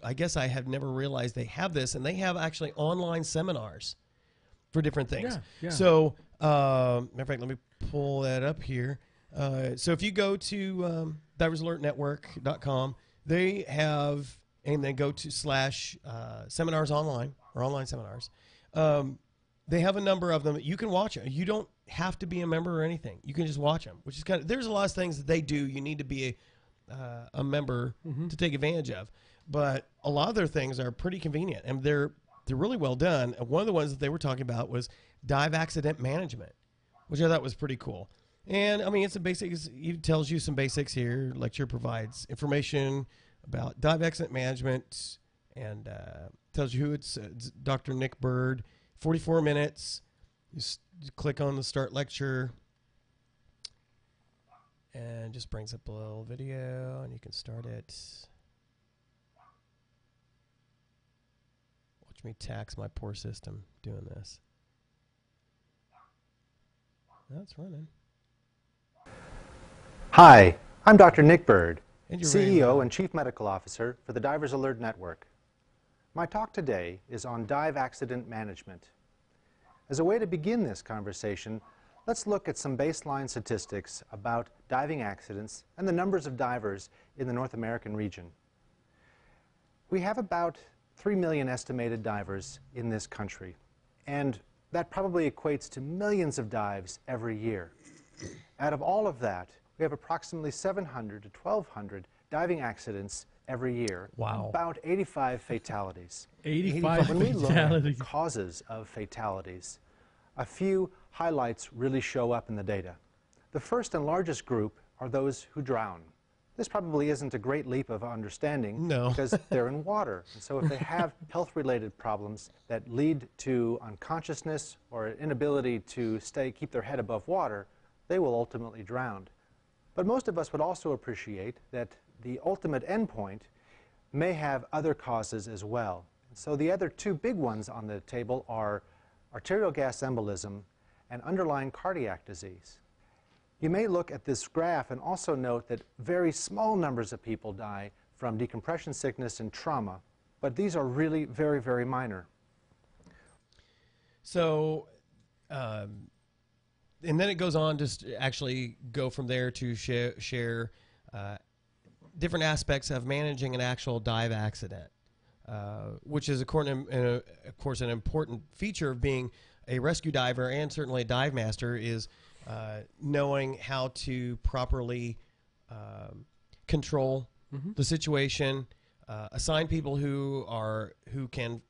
Speaker 1: I guess I have never realized they have this, and they have actually online seminars for different things.
Speaker 2: Yeah.
Speaker 1: So, matter of fact, let me pull that up here. So if you go to diversalertnetwork.com, they have, and then go to / seminars online or online seminars. They have a number of them. You can watch them. You don't have to be a member or anything. You can just watch them, which is there's a lot of things that they do. You need to be a member to take advantage of. But a lot of their things are pretty convenient, and they're really well done. And one of the ones that they were talking about was dive accident management, which I thought was pretty cool. And, I mean, it's it tells you some basics here. Lecture provides information about dive accident management and tells you who it's Dr. Nick Bird, 44 minutes. You click on the start lecture and just brings up a little video, and you can start it. Watch me tax my poor system doing this. That's running.
Speaker 3: Hi, I'm Dr. Nick Bird, CEO and Chief Medical Officer for the Divers Alert Network. My talk today is on dive accident management. As a way to begin this conversation, let's look at some baseline statistics about diving accidents and the numbers of divers in the North American region. We have about 3 million estimated divers in this country, and that probably equates to millions of dives every year. Out of all of that, we have approximately 700 to 1,200 diving accidents every year.
Speaker 1: Wow.
Speaker 3: About 85 fatalities.
Speaker 2: 85
Speaker 3: When we look at the
Speaker 2: fatalities.
Speaker 3: causes of fatalities, a few highlights really show up in the data. The first and largest group are those who drown. This probably isn't a great leap of understanding because they're in water. And so if they have health-related problems that lead to unconsciousness or inability to keep their head above water, they will ultimately drown. But most of us would also appreciate that the ultimate endpoint may have other causes as well. So the other 2 big ones on the table are arterial gas embolism and underlying cardiac disease. You may look at this graph and also note that very small numbers of people die from decompression sickness and trauma, but these are really very, very minor.
Speaker 1: So, and then it goes on to actually go from there to share different aspects of managing an actual dive accident, which is, of course, an important feature of being a rescue diver and certainly a dive master is knowing how to properly control the situation, assign people who can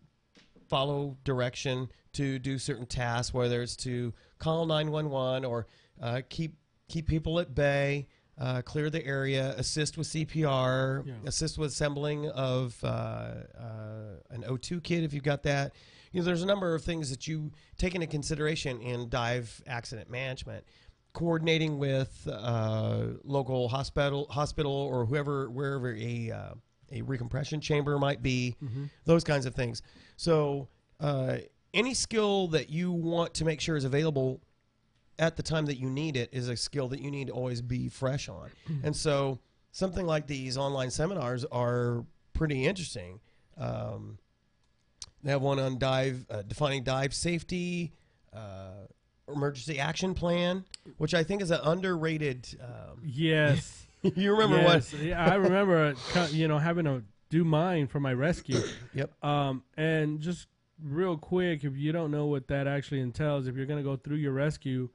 Speaker 1: follow direction to do certain tasks, whether it's to call 911 or keep people at bay, clear the area, assist with CPR, assist with assembling of an O2 kit if you've got that. There's a number of things that you take into consideration in dive accident management. Coordinating with local hospital or wherever a recompression chamber might be, those kinds of things. So any skill that you want to make sure is available at the time that you need it is a skill that you need to always be fresh on. And so something like these online seminars are pretty interesting. They have one on defining dive safety, emergency action plan, which I think is an underrated.
Speaker 2: Yes.
Speaker 1: You remember what?
Speaker 2: Yeah, I remember, having to do mine for my rescue.
Speaker 1: Yep.
Speaker 2: And just real quick, if you don't know what that actually entails, if you're going to go through your rescue,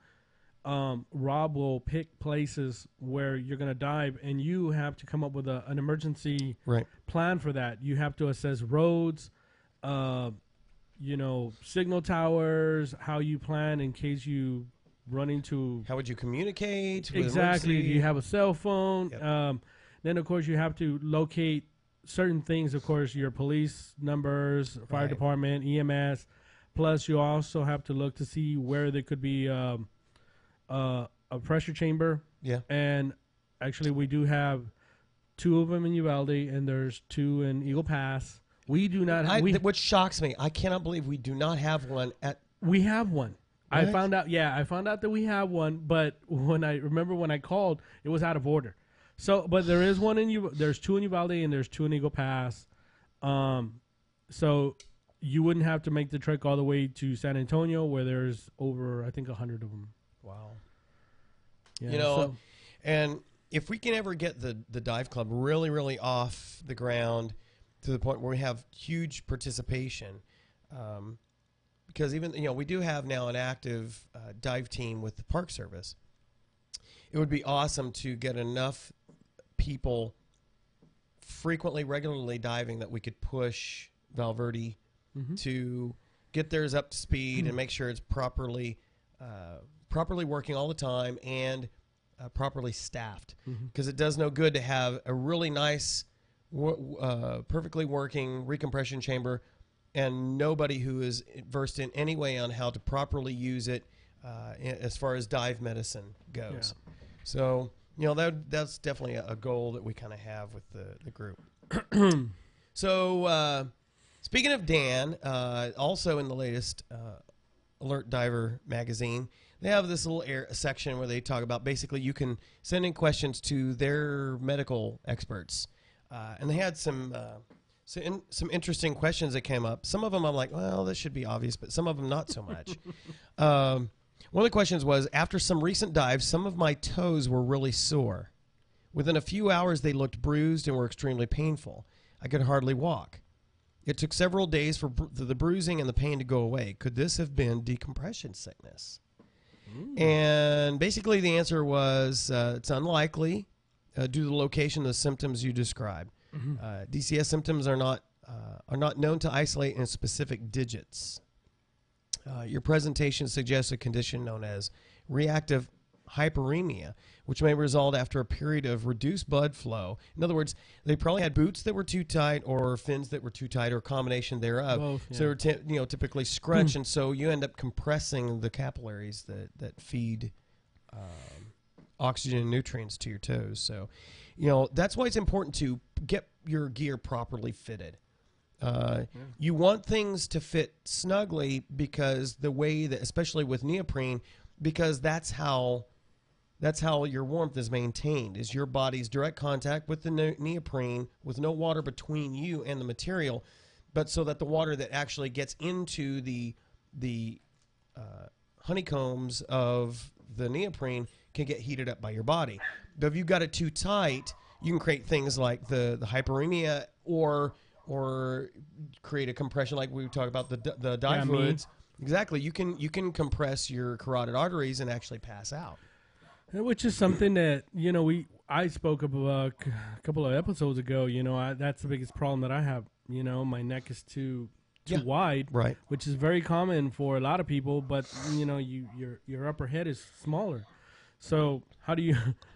Speaker 2: Rob will pick places where you're going to dive, and you have to come up with an emergency plan for that. You have to assess roads, signal towers, how you plan in case you run into...
Speaker 1: How would you communicate?
Speaker 2: Exactly. Do you have a cell phone? Yep. Then, of course, you have to locate certain things, of course, your police numbers, fire department, EMS. Plus, you also have to look to see where there could be a pressure chamber.
Speaker 1: Yeah.
Speaker 2: And actually, we do have 2 of them in Uvalde, and there's 2 in Eagle Pass. We do not have...
Speaker 1: Which shocks me. I cannot believe we do not have one at...
Speaker 2: We have one.
Speaker 1: What?
Speaker 2: I found out that we have one, but when I called, it was out of order. So, but there is one there's 2 in Uvalde and there's 2 in Eagle Pass. So you wouldn't have to make the trek all the way to San Antonio, where there's over, I think, 100 of them.
Speaker 1: Wow.
Speaker 2: Yeah,
Speaker 1: and if we can ever get the dive club really, really off the ground to the point where we have huge participation, because even, we do have now an active dive team with the Park Service. It would be awesome to get enough people frequently, regularly diving that we could push Valverde to get theirs up to speed and make sure it's properly working all the time and properly staffed. Because it does no good to have a really nice, perfectly working recompression chamber and nobody who is versed in any way on how to properly use it as far as dive medicine goes. Yeah. So, that's definitely a goal that we kind of have with the group. So, speaking of Dan, also in the latest Alert Diver magazine, they have this little section where they talk about basically you can send in questions to their medical experts. And they had some interesting questions that came up. Some of them I'm like, well, this should be obvious, but some of them not so much. One of the questions was, after some recent dives, some of my toes were really sore. Within a few hours, they looked bruised and were extremely painful. I could hardly walk. It took several days for the bruising and the pain to go away. Could this have been decompression sickness? And basically the answer was it's unlikely due to the location of the symptoms you described. DCS symptoms are not known to isolate in specific digits. Your presentation suggests a condition known as reactive hyperemia, which may result after a period of reduced blood flow. In other words, they probably had boots that were too tight or fins that were too tight or a combination thereof.
Speaker 2: Both, yeah.
Speaker 1: So they were typically scrunched, and so you end up compressing the capillaries that feed oxygen and nutrients to your toes. So, that's why it's important to get your gear properly fitted. You want things to fit snugly because the way that, especially with neoprene, because that's how your warmth is maintained, is your body's direct contact with the neoprene with no water between you and the material, but so that the water that actually gets into the honeycombs of the neoprene can get heated up by your body. But if you've got it too tight, you can create things like the hyperemia or create a compression like we talk about the dive hoods, Exactly. You can compress your carotid arteries and actually pass out.
Speaker 2: Which is something that, I spoke about a couple of episodes ago. That's the biggest problem that I have. My neck is too wide,
Speaker 1: right?
Speaker 2: Which is very common for a lot of people. But your upper head is smaller. So how do you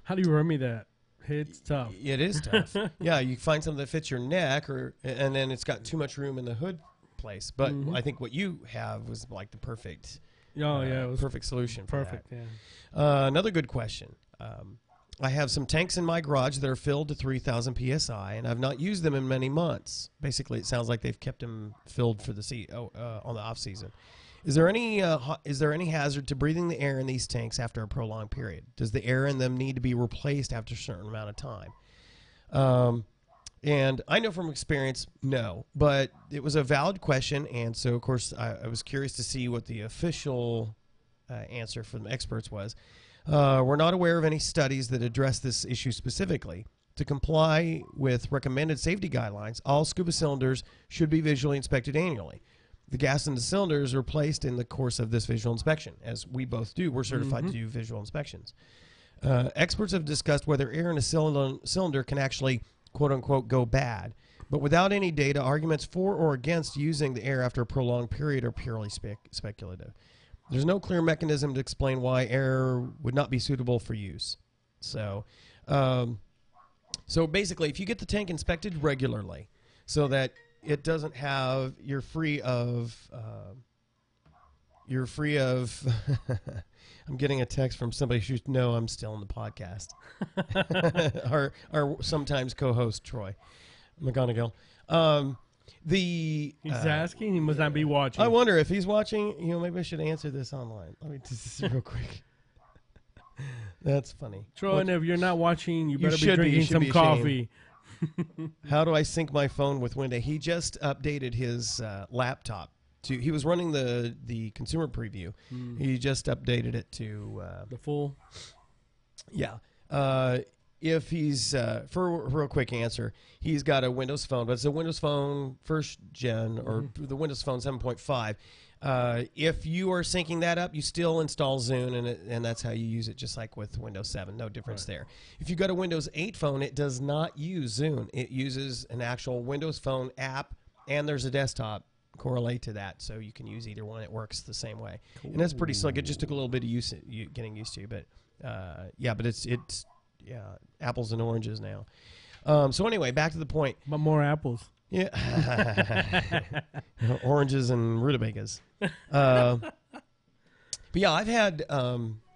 Speaker 2: remedy that? It's tough.
Speaker 1: It is tough. Yeah, you find something that fits your neck, and then it's got too much room in the hood place. But I think what you have was like the perfect. It was perfect solution.
Speaker 2: Perfect.
Speaker 1: For that. Yeah. Another good question. I have some tanks in my garage that are filled to 3,000 psi, and I've not used them in many months. Basically, it sounds like they've kept them filled for the on the off season. Is there any hazard to breathing the air in these tanks after a prolonged period? Does the air in them need to be replaced after a certain amount of time? And I know from experience, no. But it was a valid question, and so, of course, I was curious to see what the official answer from the experts was. We're not aware of any studies that address this issue specifically. To comply with recommended safety guidelines, all scuba cylinders should be visually inspected annually. The gas in the cylinders are placed in the course of this visual inspection. As we both do, we're certified to do visual inspections. Experts have discussed whether air in a cylinder can actually, quote-unquote, go bad. But without any data, arguments for or against using the air after a prolonged period are purely speculative. There's no clear mechanism to explain why air would not be suitable for use. So basically, if you get the tank inspected regularly so that it doesn't have, you're free of I'm getting a text from somebody who should know I'm still in the podcast. our sometimes co-host Troy McGonigal. He's
Speaker 2: asking. He must not be watching.
Speaker 1: I wonder if he's watching. Maybe I should answer this online. Let me do this real quick. That's funny.
Speaker 2: Troy, and if you're not watching, you better be drinking some coffee.
Speaker 1: How do I sync my phone with Windows? He just updated his laptop. He was running the consumer preview. He just updated it to
Speaker 2: the full.
Speaker 1: Yeah. If he's for a real quick answer, he's got a Windows phone, but it's a Windows Phone first gen or the Windows Phone 7.5. If you are syncing that up, you still install Zune, and that's how you use it, just like with Windows 7. No difference there. If you got a Windows 8 phone, it does not use Zune. It uses an actual Windows Phone app, and there's a desktop correlate to that, so you can use either one. It works the same way, and that's pretty slick. It just took a little bit of getting used to, but but it's apples and oranges now. So anyway, back to the point.
Speaker 2: But more apples.
Speaker 1: Yeah, oranges and rutabagas. But yeah, I've had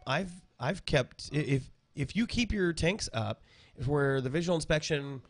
Speaker 1: I've kept, if you keep your tanks up, where the visual inspection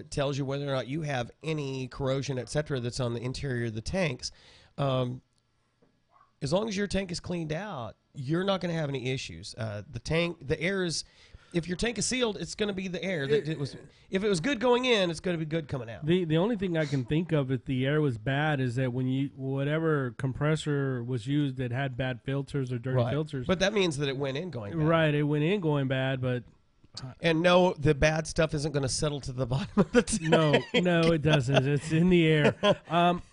Speaker 1: tells you whether or not you have any corrosion, etc., that's on the interior of the tanks, as long as your tank is cleaned out, you're not going to have any issues. The air is. If your tank is sealed, it's going to be the air. If it was good going in, it's going to be good coming out.
Speaker 2: The only thing I can think of if the air was bad is that when whatever compressor was used that had bad filters or dirty filters.
Speaker 1: But that means that it went in going bad.
Speaker 2: Right, it went in going bad, but...
Speaker 1: And no, the bad stuff isn't going to settle to the bottom of the tank.
Speaker 2: No, it doesn't. It's in the air.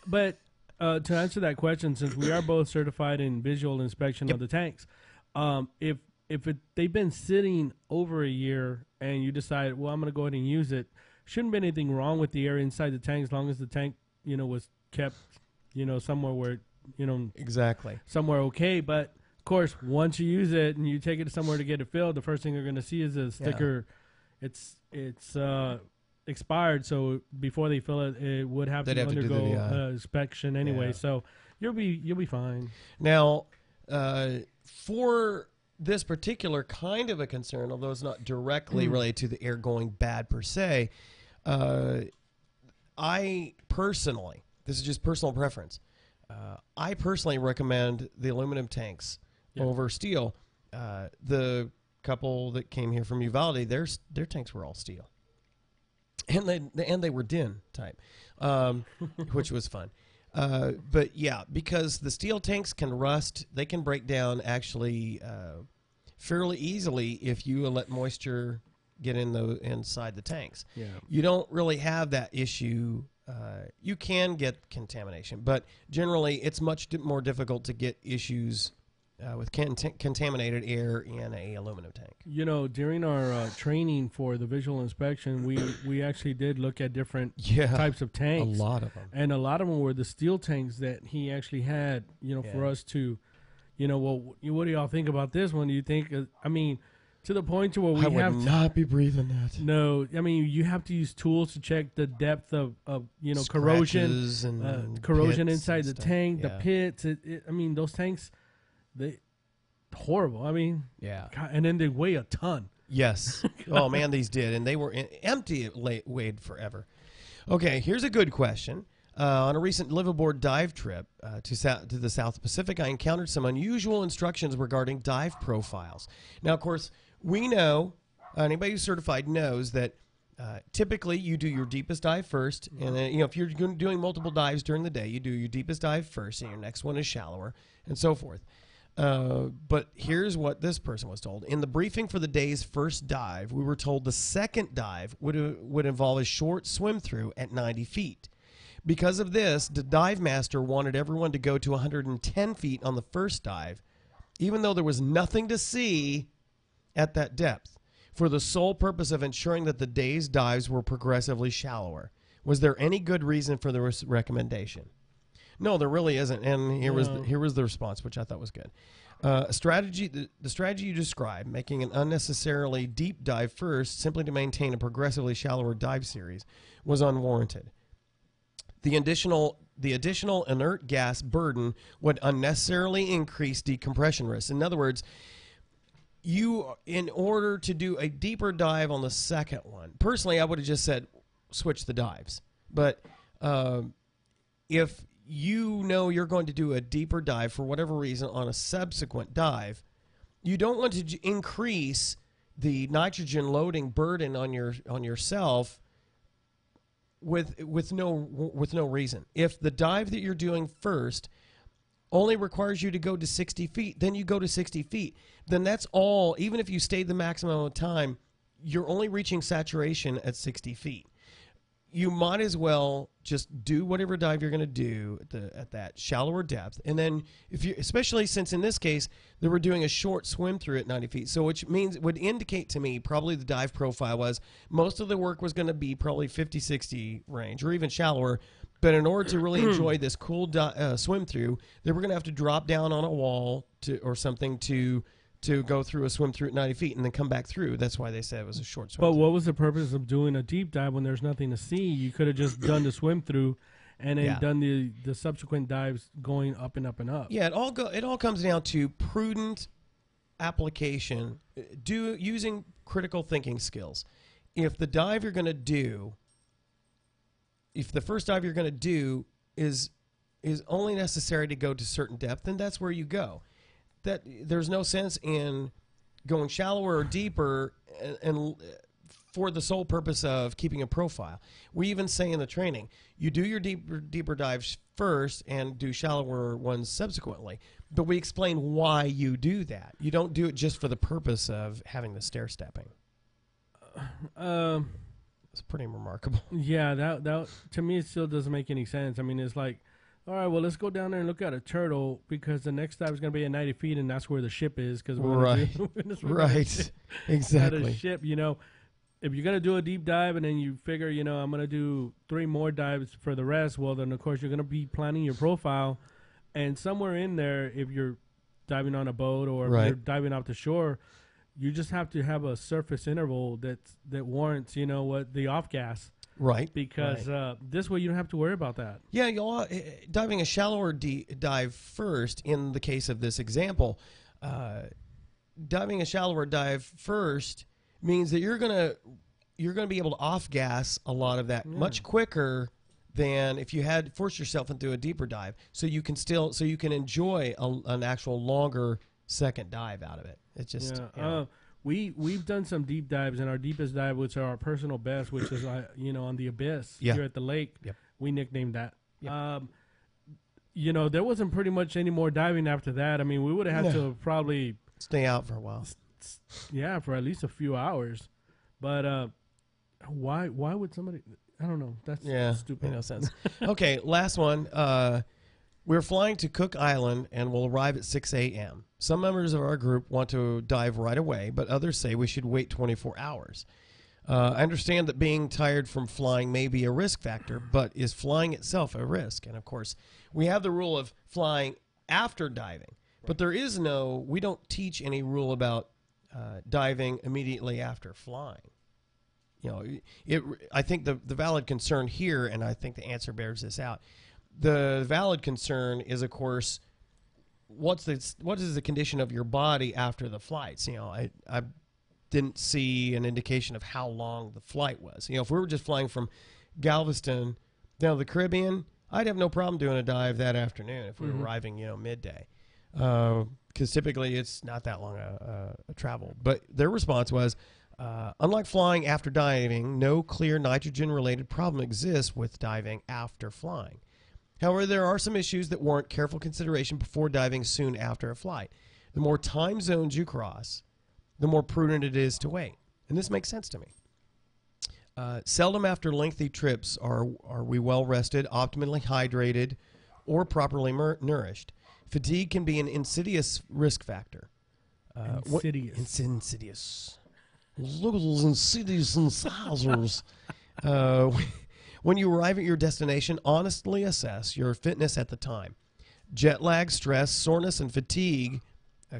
Speaker 2: But to answer that question, since we are both certified in visual inspection of the tanks, if they've been sitting over a year and you decide, well, I'm going to go ahead and use it, shouldn't be anything wrong with the air inside the tank as long as the tank, was kept, somewhere where,
Speaker 1: exactly
Speaker 2: somewhere okay. But of course, once you use it and you take it somewhere to get it filled, the first thing you're going to see is a sticker. Yeah. It's expired, so before they fill it, it would have to undergo inspection anyway. Yeah. So you'll be fine.
Speaker 1: Now, for this particular kind of a concern, although it's not directly related to the air going bad per se, I personally, this is just personal preference, I personally recommend the aluminum tanks over steel. The couple that came here from Uvalde, their tanks were all steel, and they were DIN type, which was fun. But yeah, because the steel tanks can rust, they can break down actually fairly easily if you let moisture get inside the tanks.
Speaker 2: Yeah.
Speaker 1: You don't really have that issue you can get contamination, but generally it's much more difficult to get issues with contaminated air in a aluminum tank.
Speaker 2: You know, during our training for the visual inspection, we actually did look at different types of tanks.
Speaker 1: A lot of them.
Speaker 2: And a lot of them were the steel tanks that he actually had, for us to, well, what do y'all think about this one? Do you think, to the point to where we
Speaker 1: I would not be breathing that.
Speaker 2: No, you have to use tools to check the depth of corrosion,
Speaker 1: and
Speaker 2: corrosion inside the
Speaker 1: stuff.
Speaker 2: tank, the pits. Those tanks, they horrible. God, and then they weigh a ton.
Speaker 1: Yes. Oh man, these did, and they were empty. It weighed forever. Okay, here's a good question. On a recent liveaboard dive trip to the South Pacific, I encountered some unusual instructions regarding dive profiles. Now, of course, we know, anybody who's certified knows that typically you do your deepest dive first, and then, if you're doing multiple dives during the day, you do your deepest dive first, and your next one is shallower, and so forth. But here's what this person was told. In the briefing for the day's first dive, we were told the second dive would involve a short swim through at 90 feet. Because of this, the dive master wanted everyone to go to 110 feet on the first dive, even though there was nothing to see at that depth, for the sole purpose of ensuring that the day's dives were progressively shallower. Was there any good reason for the recommendation? No, there really isn't. And here was the response, which I thought was good. The strategy you described, making an unnecessarily deep dive first simply to maintain a progressively shallower dive series, was unwarranted. The additional inert gas burden would unnecessarily increase decompression risks. In other words, in order to do a deeper dive on the second one, personally, I would have just said switch the dives. But if you're going to do a deeper dive for whatever reason on a subsequent dive, you don't want to increase the nitrogen loading burden on yourself with no reason. If the dive that you're doing first only requires you to go to 60 feet, then you go to 60 feet. Then that's all. Even if you stayed the maximum of time, you're only reaching saturation at 60 feet. You might as well just do whatever dive you're going to do at that shallower depth. And then, especially since in this case, they were doing a short swim through at 90 feet. So which would indicate to me probably the dive profile was most of the work was going to be probably 50, 60 range or even shallower. But in order to really enjoy this cool swim through, they were going to have to drop down on a wall or something to go through a swim through at 90 feet and then come back through. That's why they said it was a short swim.
Speaker 2: But what was the purpose of doing a deep dive when there's nothing to see? You could have just done the swim through and then done the subsequent dives going up and up and up.
Speaker 1: Yeah, it all comes down to prudent application, using critical thinking skills. If the first dive you're going to do is only necessary to go to certain depth, then that's where you go. That there's no sense in going shallower or deeper and for the sole purpose of keeping a profile. We even say in the training, you do your deeper dives first and do shallower ones subsequently. But we explain why you do that. You don't do it just for the purpose of having the stair stepping. It's pretty remarkable.
Speaker 2: Yeah, that to me it still doesn't make any sense. It's like, all right, well, let's go down there and look at a turtle because the next dive is going to be at 90 feet, and that's where the ship is. Cause
Speaker 1: right, exactly.
Speaker 2: At a ship, if you're going to do a deep dive and then you figure, I'm going to do 3 more dives for the rest, well, then, of course, you're going to be planning your profile. And somewhere in there, if you're diving on a boat or if you're diving off the shore, you just have to have a surface interval that warrants, the off-gas.
Speaker 1: Right.
Speaker 2: Because this way you don't have to worry about that.
Speaker 1: Yeah, diving a shallower dive first, in the case of this example, diving a shallower dive first means that you're gonna be able to off-gas a lot of that much quicker than if you had forced yourself into a deeper dive. So you can enjoy an actual longer second dive out of it. It's just
Speaker 2: We've done some deep dives, and our deepest dive, which are our personal best, which is on the Abyss here at the lake.
Speaker 1: Yep.
Speaker 2: We nicknamed that.
Speaker 1: Yep.
Speaker 2: There wasn't pretty much any more diving after that. We would have had to probably
Speaker 1: stay out for a while.
Speaker 2: Yeah, for at least a few hours. But why would somebody? I don't know. That's stupid.
Speaker 1: Made no sense. Okay, last one. We're flying to Cook Island and will arrive at 6 a.m. Some members of our group want to dive right away, but others say we should wait 24 hours. I understand that being tired from flying may be a risk factor, but is flying itself a risk? And, of course, we have the rule of flying after diving, but there is we don't teach any rule about diving immediately after flying. I think the valid concern here, and I think the answer bears this out, the valid concern is, of course, what is the condition of your body after the flights? I didn't see an indication of how long the flight was. If we were just flying from Galveston down to the Caribbean, I'd have no problem doing a dive that afternoon if we were arriving, midday. Because typically it's not that long a travel. But their response was, unlike flying after diving, no clear nitrogen-related problem exists with diving after flying. However, there are some issues that warrant careful consideration before diving soon after a flight. The more time zones you cross, the more prudent it is to wait. And this makes sense to me. Seldom after lengthy trips are we well rested, optimally hydrated, or properly nourished. Fatigue can be an insidious risk factor. Insidious. Little insidious incisors. When you arrive at your destination, honestly assess your fitness at the time. Jet lag, stress, soreness, and fatigue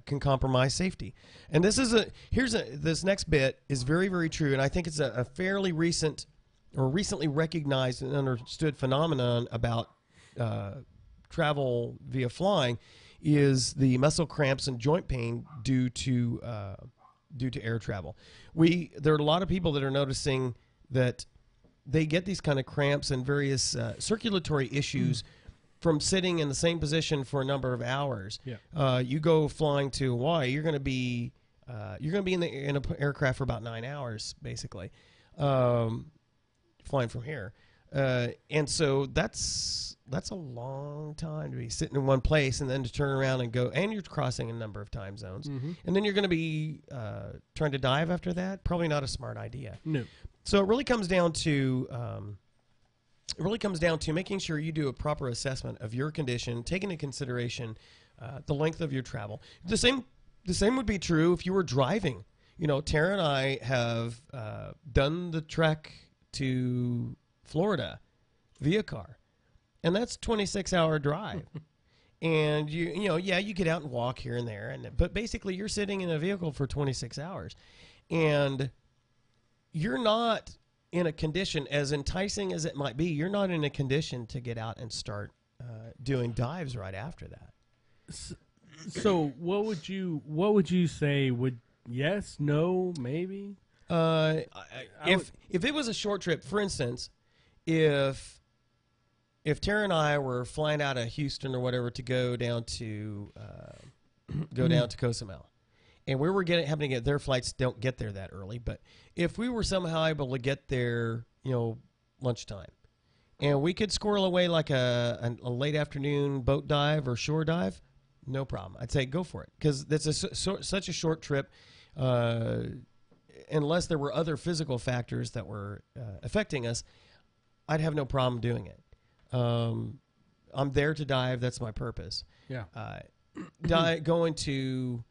Speaker 1: can compromise safety. And this next bit is very, very true, and I think it's a fairly recent or recently recognized and understood phenomenon about travel via flying is the muscle cramps and joint pain due to air travel. There are a lot of people that are noticing that they get these kind of cramps and various circulatory issues from sitting in the same position for a number of hours. Yeah. You go flying to Hawaii, you're going to be in an aircraft for about 9 hours, basically, flying from here. And so that's a long time to be sitting in one place and then to turn around and go, and you're crossing a number of time zones. And then you're going to be trying to dive after that. Probably not a smart idea.
Speaker 2: No.
Speaker 1: So it really comes down to making sure you do a proper assessment of your condition, taking into consideration the length of your travel. The same would be true if you were driving. Tara and I have done the trek to Florida via car, and that's a 26-hour drive. And you get out and walk here and there, but basically you're sitting in a vehicle for 26 hours, and you're not in a condition, as enticing as it might be, you're not in a condition to get out and start doing dives right after that.
Speaker 2: So what would you say? Would yes, no, maybe?
Speaker 1: If it was a short trip, for instance, if Tara and I were flying out of Houston or whatever to go down to Cozumel, and we were having to get their flights don't get there that early, but if we were somehow able to get there, lunchtime, and we could squirrel away like a late afternoon boat dive or shore dive, no problem. I'd say go for it, because that's such a short trip. Unless there were other physical factors that were affecting us, I'd have no problem doing it. I'm there to dive. That's my purpose.
Speaker 2: Yeah.
Speaker 1: Going to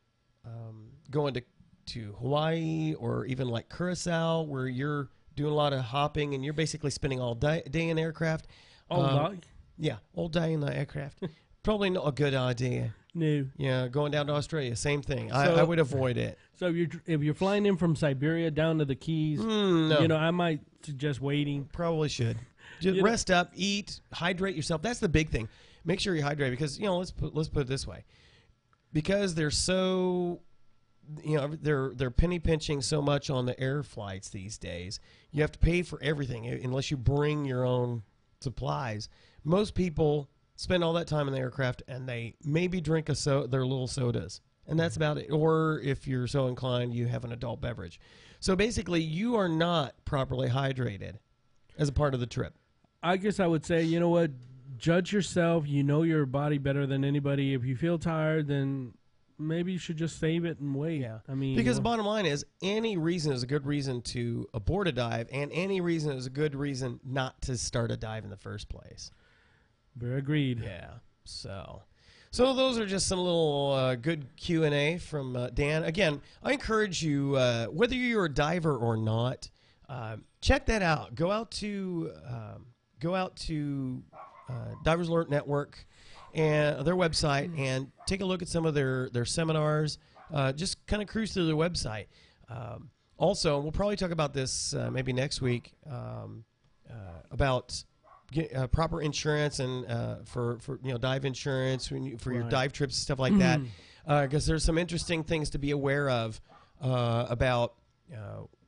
Speaker 1: Hawaii or even like Curacao, where you're doing a lot of hopping and you're basically spending all day in aircraft.
Speaker 2: All day?
Speaker 1: Yeah, all day in the aircraft. Probably not a good idea.
Speaker 2: No.
Speaker 1: Yeah, going down to Australia, same thing. I would avoid it.
Speaker 2: So if you're flying in from Siberia down to the Keys,
Speaker 1: no.
Speaker 2: I might suggest waiting.
Speaker 1: Probably should. Just rest up, eat, hydrate yourself. That's the big thing. Make sure you hydrate, because let's put it this way. Because they're so they're penny pinching so much on the air flights these days. You have to pay for everything unless you bring your own supplies. Most people spend all that time in the aircraft and they maybe drink their little sodas, and that's about it. Or if you're so inclined, you have an adult beverage. So basically, you are not properly hydrated as a part of the trip.
Speaker 2: I guess I would say, you know what? Judge yourself. You know your body better than anybody. If you feel tired, then maybe you should just save it and wait.
Speaker 1: Yeah.
Speaker 2: I mean,
Speaker 1: because the bottom line is any reason is a good reason to abort a dive, and any reason is a good reason not to start a dive in the first place.
Speaker 2: Very agreed.
Speaker 1: Yeah. So those are just some little good Q&A from Dan. Again, I encourage you, whether you're a diver or not, check that out. Go out to Divers Alert Network and their website and take a look at some of their seminars. Just kind of cruise through their website. Also, we'll probably talk about this maybe next week about proper insurance and for dive insurance for your dive trips and stuff like that, because there's some interesting things to be aware of about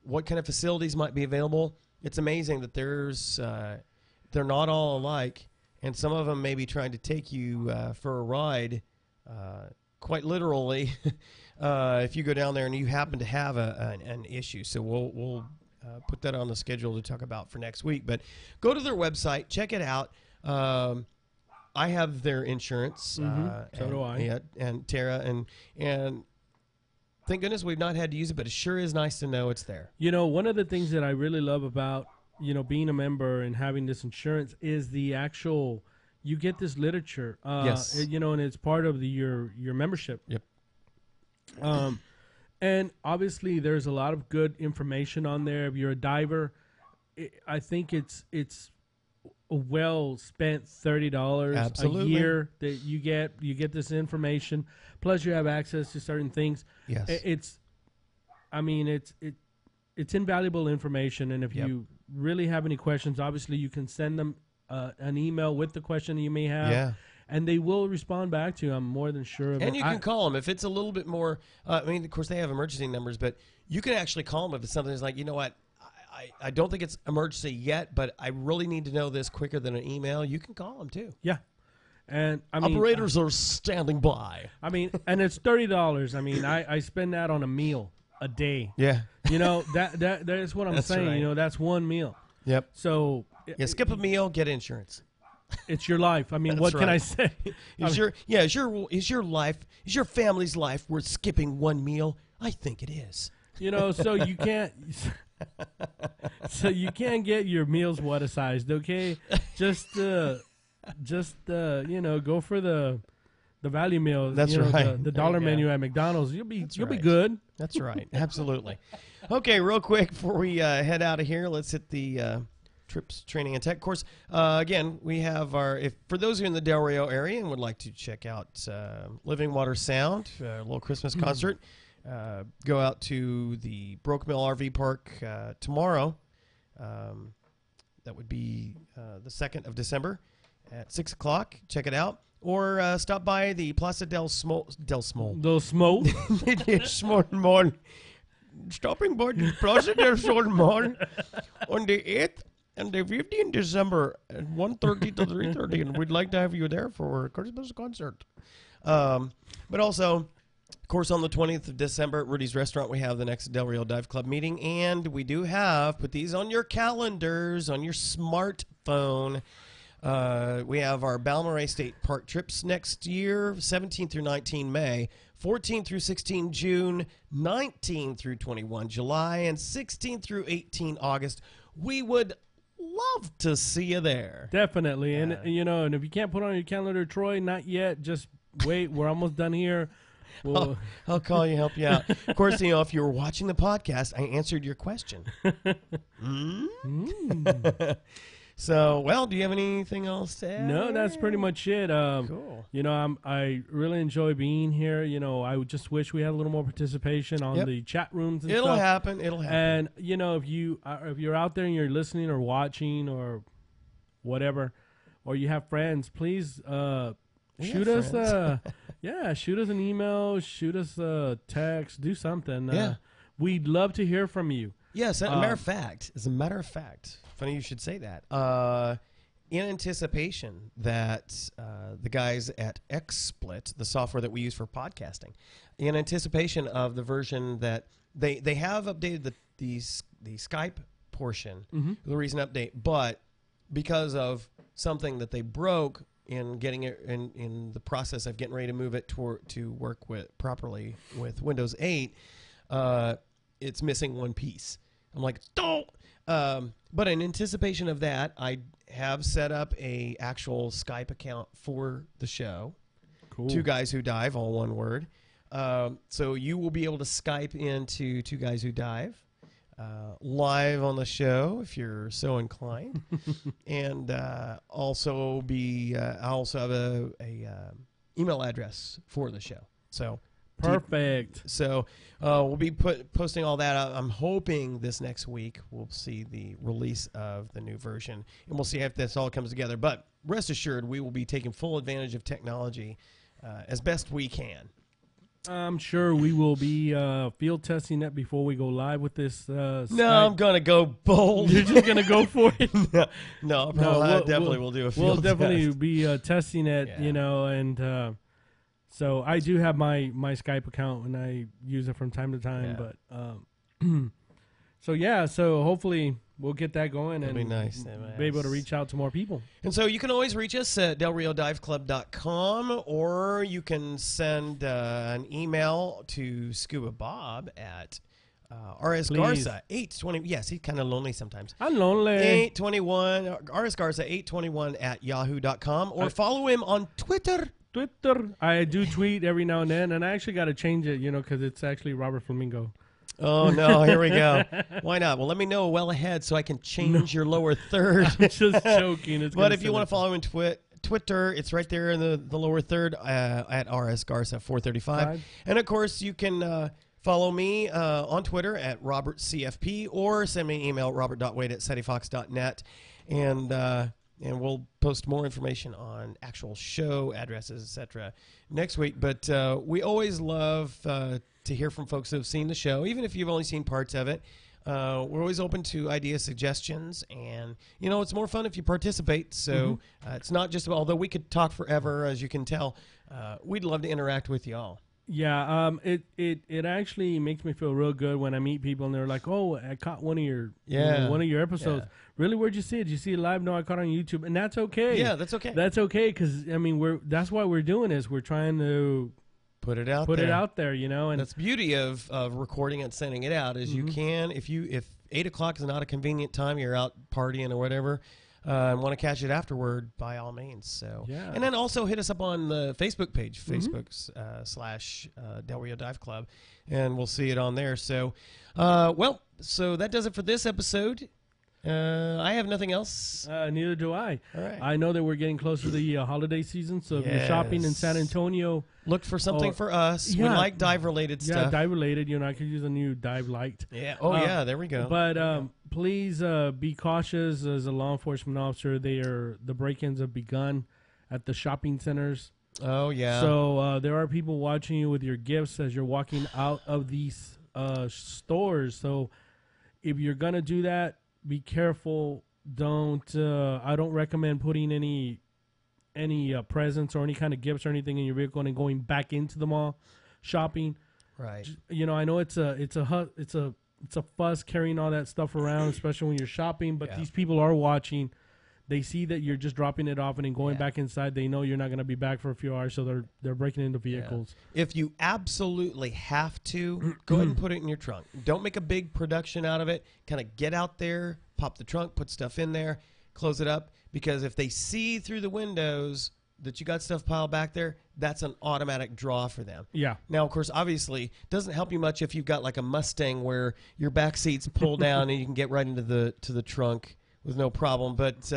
Speaker 1: what kind of facilities might be available. It's amazing that they're not all alike, and some of them may be trying to take you for a ride, quite literally, if you go down there and you happen to have an issue. So we'll put that on the schedule to talk about for next week. But go to their website, check it out. I have their insurance.
Speaker 2: So do I.
Speaker 1: Yeah, and Tara, and thank goodness we've not had to use it, but it sure is nice to know it's there.
Speaker 2: One of the things that I really love about being a member and having this insurance is the actual, you get this literature.
Speaker 1: Yes.
Speaker 2: And it's part of your membership.
Speaker 1: Yep.
Speaker 2: And obviously, there's a lot of good information on there. If you're a diver, I think it's a well spent $30 a year that you get this information. Plus, you have access to certain things.
Speaker 1: Yes,
Speaker 2: it's invaluable information. And if you really have any questions, obviously you can send them an email with the question you may have.
Speaker 1: Yeah.
Speaker 2: And they will respond back to you. I'm more than sure of it.
Speaker 1: And you can call them if it's a little bit more. Of course, they have emergency numbers, but you can actually call them if it's something that's like, you know what, I don't think it's emergency yet, but I really need to know this quicker than an email. You can call them too.
Speaker 2: Yeah. And
Speaker 1: operators are standing by.
Speaker 2: And it's $30. I spend that on a meal a day.
Speaker 1: Yeah.
Speaker 2: That is what I'm saying.
Speaker 1: Right.
Speaker 2: That's one meal.
Speaker 1: Yep.
Speaker 2: So
Speaker 1: skip a meal, get insurance.
Speaker 2: It's your life. What can I say?
Speaker 1: Is your life, is your family's life worth skipping one meal? I think it is.
Speaker 2: So you can't. So you can't get your meals what-sized, okay? Just go for the value meal.
Speaker 1: That's right.
Speaker 2: The dollar menu at McDonald's. You'll be good.
Speaker 1: That's right. Absolutely. Okay, real quick before we head out of here, let's hit the trips, training, and tech. Of course, again, we have for those who are in the Del Rio area and would like to check out Living Water Sound, a little Christmas concert, go out to the Broke Mill RV Park tomorrow. That would be the 2nd of December at 6 o'clock. Check it out. Or stop by the Plaza Del Smol. Stopping by the Plaza del Sol Mall on the 8th and the 15th December at 1:30 to 3:30, and we'd like to have you there for a Christmas concert. But also, of course, on the 20th of December at Rudy's Restaurant, we have the next Del Rio Dive Club meeting, and we do put these on your calendars, on your smartphone. We have our Balmoral State Park trips next year, 17 through 19 May, 14 through 16 June, 19 through 21 July, and 16 through 18 August. We would love to see you there.
Speaker 2: Definitely. And if you can't put it on your calendar, Troy, not yet. Just wait. We're almost done here.
Speaker 1: I'll call you, help you out. Of course, if you were watching the podcast, I answered your question. So, do you have anything else to add?
Speaker 2: No, that's pretty much it.
Speaker 1: Cool.
Speaker 2: I really enjoy being here. I would just wish we had a little more participation on the chat rooms and
Speaker 1: It'll
Speaker 2: stuff.
Speaker 1: happen.
Speaker 2: And, if you're out there and you're listening or watching or whatever, or you have friends, please shoot us an email, shoot us a text, do something. We'd love to hear from you.
Speaker 1: Yes, as a matter of fact, funny you should say that. In anticipation that the guys at XSplit, the software that we use for podcasting, in anticipation of the version that they have updated the Skype portion, the recent update, but because of something that they broke in getting it in the process of getting ready to move it to work with properly with Windows 8, it's missing one piece. I'm like, don't. But in anticipation of that, I have set up a actual Skype account for the show. Cool. Two Guys Who Dive, all one word. So you will be able to Skype into Two Guys Who Dive live on the show if you're so inclined, and also I also have a email address for the show. So
Speaker 2: perfect.
Speaker 1: So we'll be posting all that out. I'm hoping this next week we'll see the release of the new version, and we'll see if this all comes together. But rest assured, we will be taking full advantage of technology as best we can.
Speaker 2: I'm sure we will be field testing that before we go live with this.
Speaker 1: No, I'm going to go bold.
Speaker 2: You're just going to go for it?
Speaker 1: No, we'll do a field
Speaker 2: We'll definitely
Speaker 1: test.
Speaker 2: Be testing it, and so I do have my Skype account, and I use it from time to time. Yeah. But so hopefully we'll get that going and be able to reach out to more people.
Speaker 1: And so you can always reach us at delriodiveclub.com, or you can send an email to Scuba Bob at RS Garza 820. Yes, he's kind of lonely sometimes.
Speaker 2: I'm lonely.
Speaker 1: 821 RS Garza 821 at yahoo.com, or follow him on Twitter.
Speaker 2: I do tweet every now and then, and I actually got to change it, because it's actually Robert Flamingo.
Speaker 1: Oh, no, here we go. Why not? Well, let me know well ahead so I can change your lower third.
Speaker 2: I'm just joking.
Speaker 1: But if you want to follow him on Twitter, it's right there in the lower third at RS Garza 435. And, of course, you can follow me on Twitter at RobertCFP, or send me an email, robert.wade@settyfox.net. And we'll post more information on actual show addresses, etc. next week. But we always love to hear from folks who have seen the show, even if you've only seen parts of it. We're always open to ideas, suggestions, and, it's more fun if you participate. So it's not just, although we could talk forever, as you can tell, we'd love to interact with you all.
Speaker 2: Yeah, it actually makes me feel real good when I meet people and they're like, "Oh, I caught one of your episodes." Yeah. Really, where'd you see it? Did you see it live? No, I caught it on YouTube, and that's okay.
Speaker 1: Yeah, that's okay.
Speaker 2: That's okay, because that's why we're doing this. We're trying to
Speaker 1: put it out there,
Speaker 2: and
Speaker 1: that's the beauty of recording and sending it out is you can, if 8 o'clock is not a convenient time, you're out partying or whatever, and want to catch it afterward, by all means. So, yeah. And then also hit us up on the Facebook page, Facebook's / Del Rio Dive Club, and we'll see it on there. So, so that does it for this episode. I have nothing else.
Speaker 2: Neither do I.
Speaker 1: All right.
Speaker 2: I know that we're getting close to the holiday season, so if you're shopping in San Antonio,
Speaker 1: look for something for us. Yeah, we like dive-related stuff.
Speaker 2: Yeah, dive-related. I could use a new Dive Light.
Speaker 1: Yeah. Oh, yeah, there we go.
Speaker 2: But please be cautious. As a law enforcement officer, the break-ins have begun at the shopping centers.
Speaker 1: Oh, yeah.
Speaker 2: So there are people watching you with your gifts as you're walking out of these stores. So if you're going to do that, be careful. I don't recommend putting any presents or any kind of gifts or anything in your vehicle and going back into the mall shopping.
Speaker 1: Right.
Speaker 2: I know it's a fuss carrying all that stuff around, especially when you're shopping, but these people are watching. They see that you're just dropping it off and then going back inside. They know you're not going to be back for a few hours, so they're breaking into vehicles.
Speaker 1: Yeah. If you absolutely have to, go ahead and put it in your trunk. Don't make a big production out of it. Kind of get out there, pop the trunk, put stuff in there, close it up. Because if they see through the windows that you got stuff piled back there, that's an automatic draw for them.
Speaker 2: Yeah.
Speaker 1: Now, of course, obviously, it doesn't help you much if you've got like a Mustang where your back seats pull down and you can get right into the trunk with no problem, but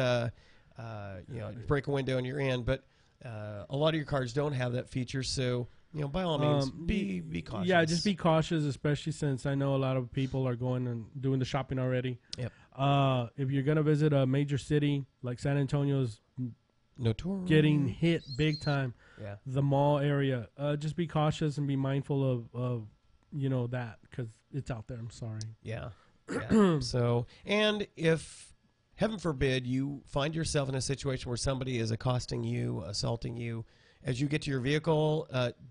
Speaker 1: break a window and you're in. But a lot of your cars don't have that feature, so by all means, be cautious.
Speaker 2: Yeah, just be cautious, especially since I know a lot of people are going and doing the shopping already.
Speaker 1: Yep.
Speaker 2: If you're gonna visit a major city like San Antonio's,
Speaker 1: notorious,
Speaker 2: getting hit big time.
Speaker 1: Yeah. The
Speaker 2: mall area. Just be cautious and be mindful of that, because it's out there. I'm sorry.
Speaker 1: Yeah. So, and if, heaven forbid, you find yourself in a situation where somebody is accosting you, assaulting you, as you get to your vehicle,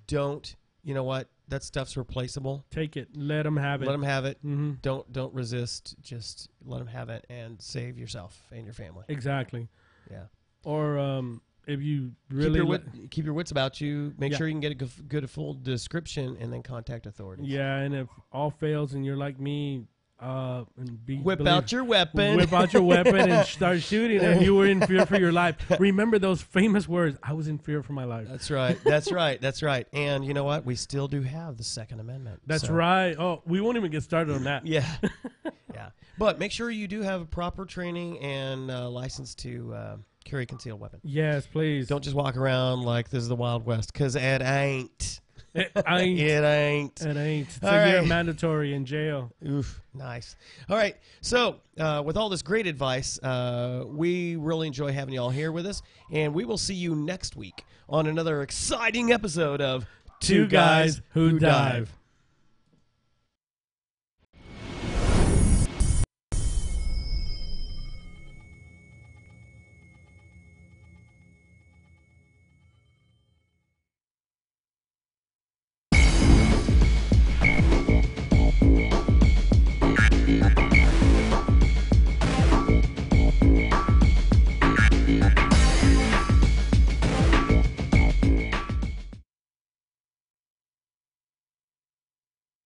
Speaker 1: don't, that stuff's replaceable.
Speaker 2: Take it. Let them have it.
Speaker 1: Let them have it. Mm-hmm. Don't resist. Just let them have it and save yourself and your family.
Speaker 2: Exactly.
Speaker 1: Yeah.
Speaker 2: Or if you really
Speaker 1: keep your wits about you, make sure you can get a good full description, and then contact authorities.
Speaker 2: Yeah, and if all fails and you're like me,
Speaker 1: whip out your weapon.
Speaker 2: Whip out your weapon and start shooting, and you were in fear for your life. Remember those famous words, I was in fear for my life.
Speaker 1: That's right. That's right. That's right. And you know what? We still do have the Second Amendment.
Speaker 2: That's right. Oh, we won't even get started on that.
Speaker 1: Yeah. Yeah. But make sure you do have proper training and license to carry a concealed weapon.
Speaker 2: Yes, please.
Speaker 1: Don't just walk around like this is the Wild West, because it ain't.
Speaker 2: It ain't.
Speaker 1: It ain't.
Speaker 2: It ain't. It's a year mandatory in jail.
Speaker 1: Oof. Nice. All right. So, with all this great advice, we really enjoy having you all here with us, and we will see you next week on another exciting episode of
Speaker 2: Two Guys Who Dive.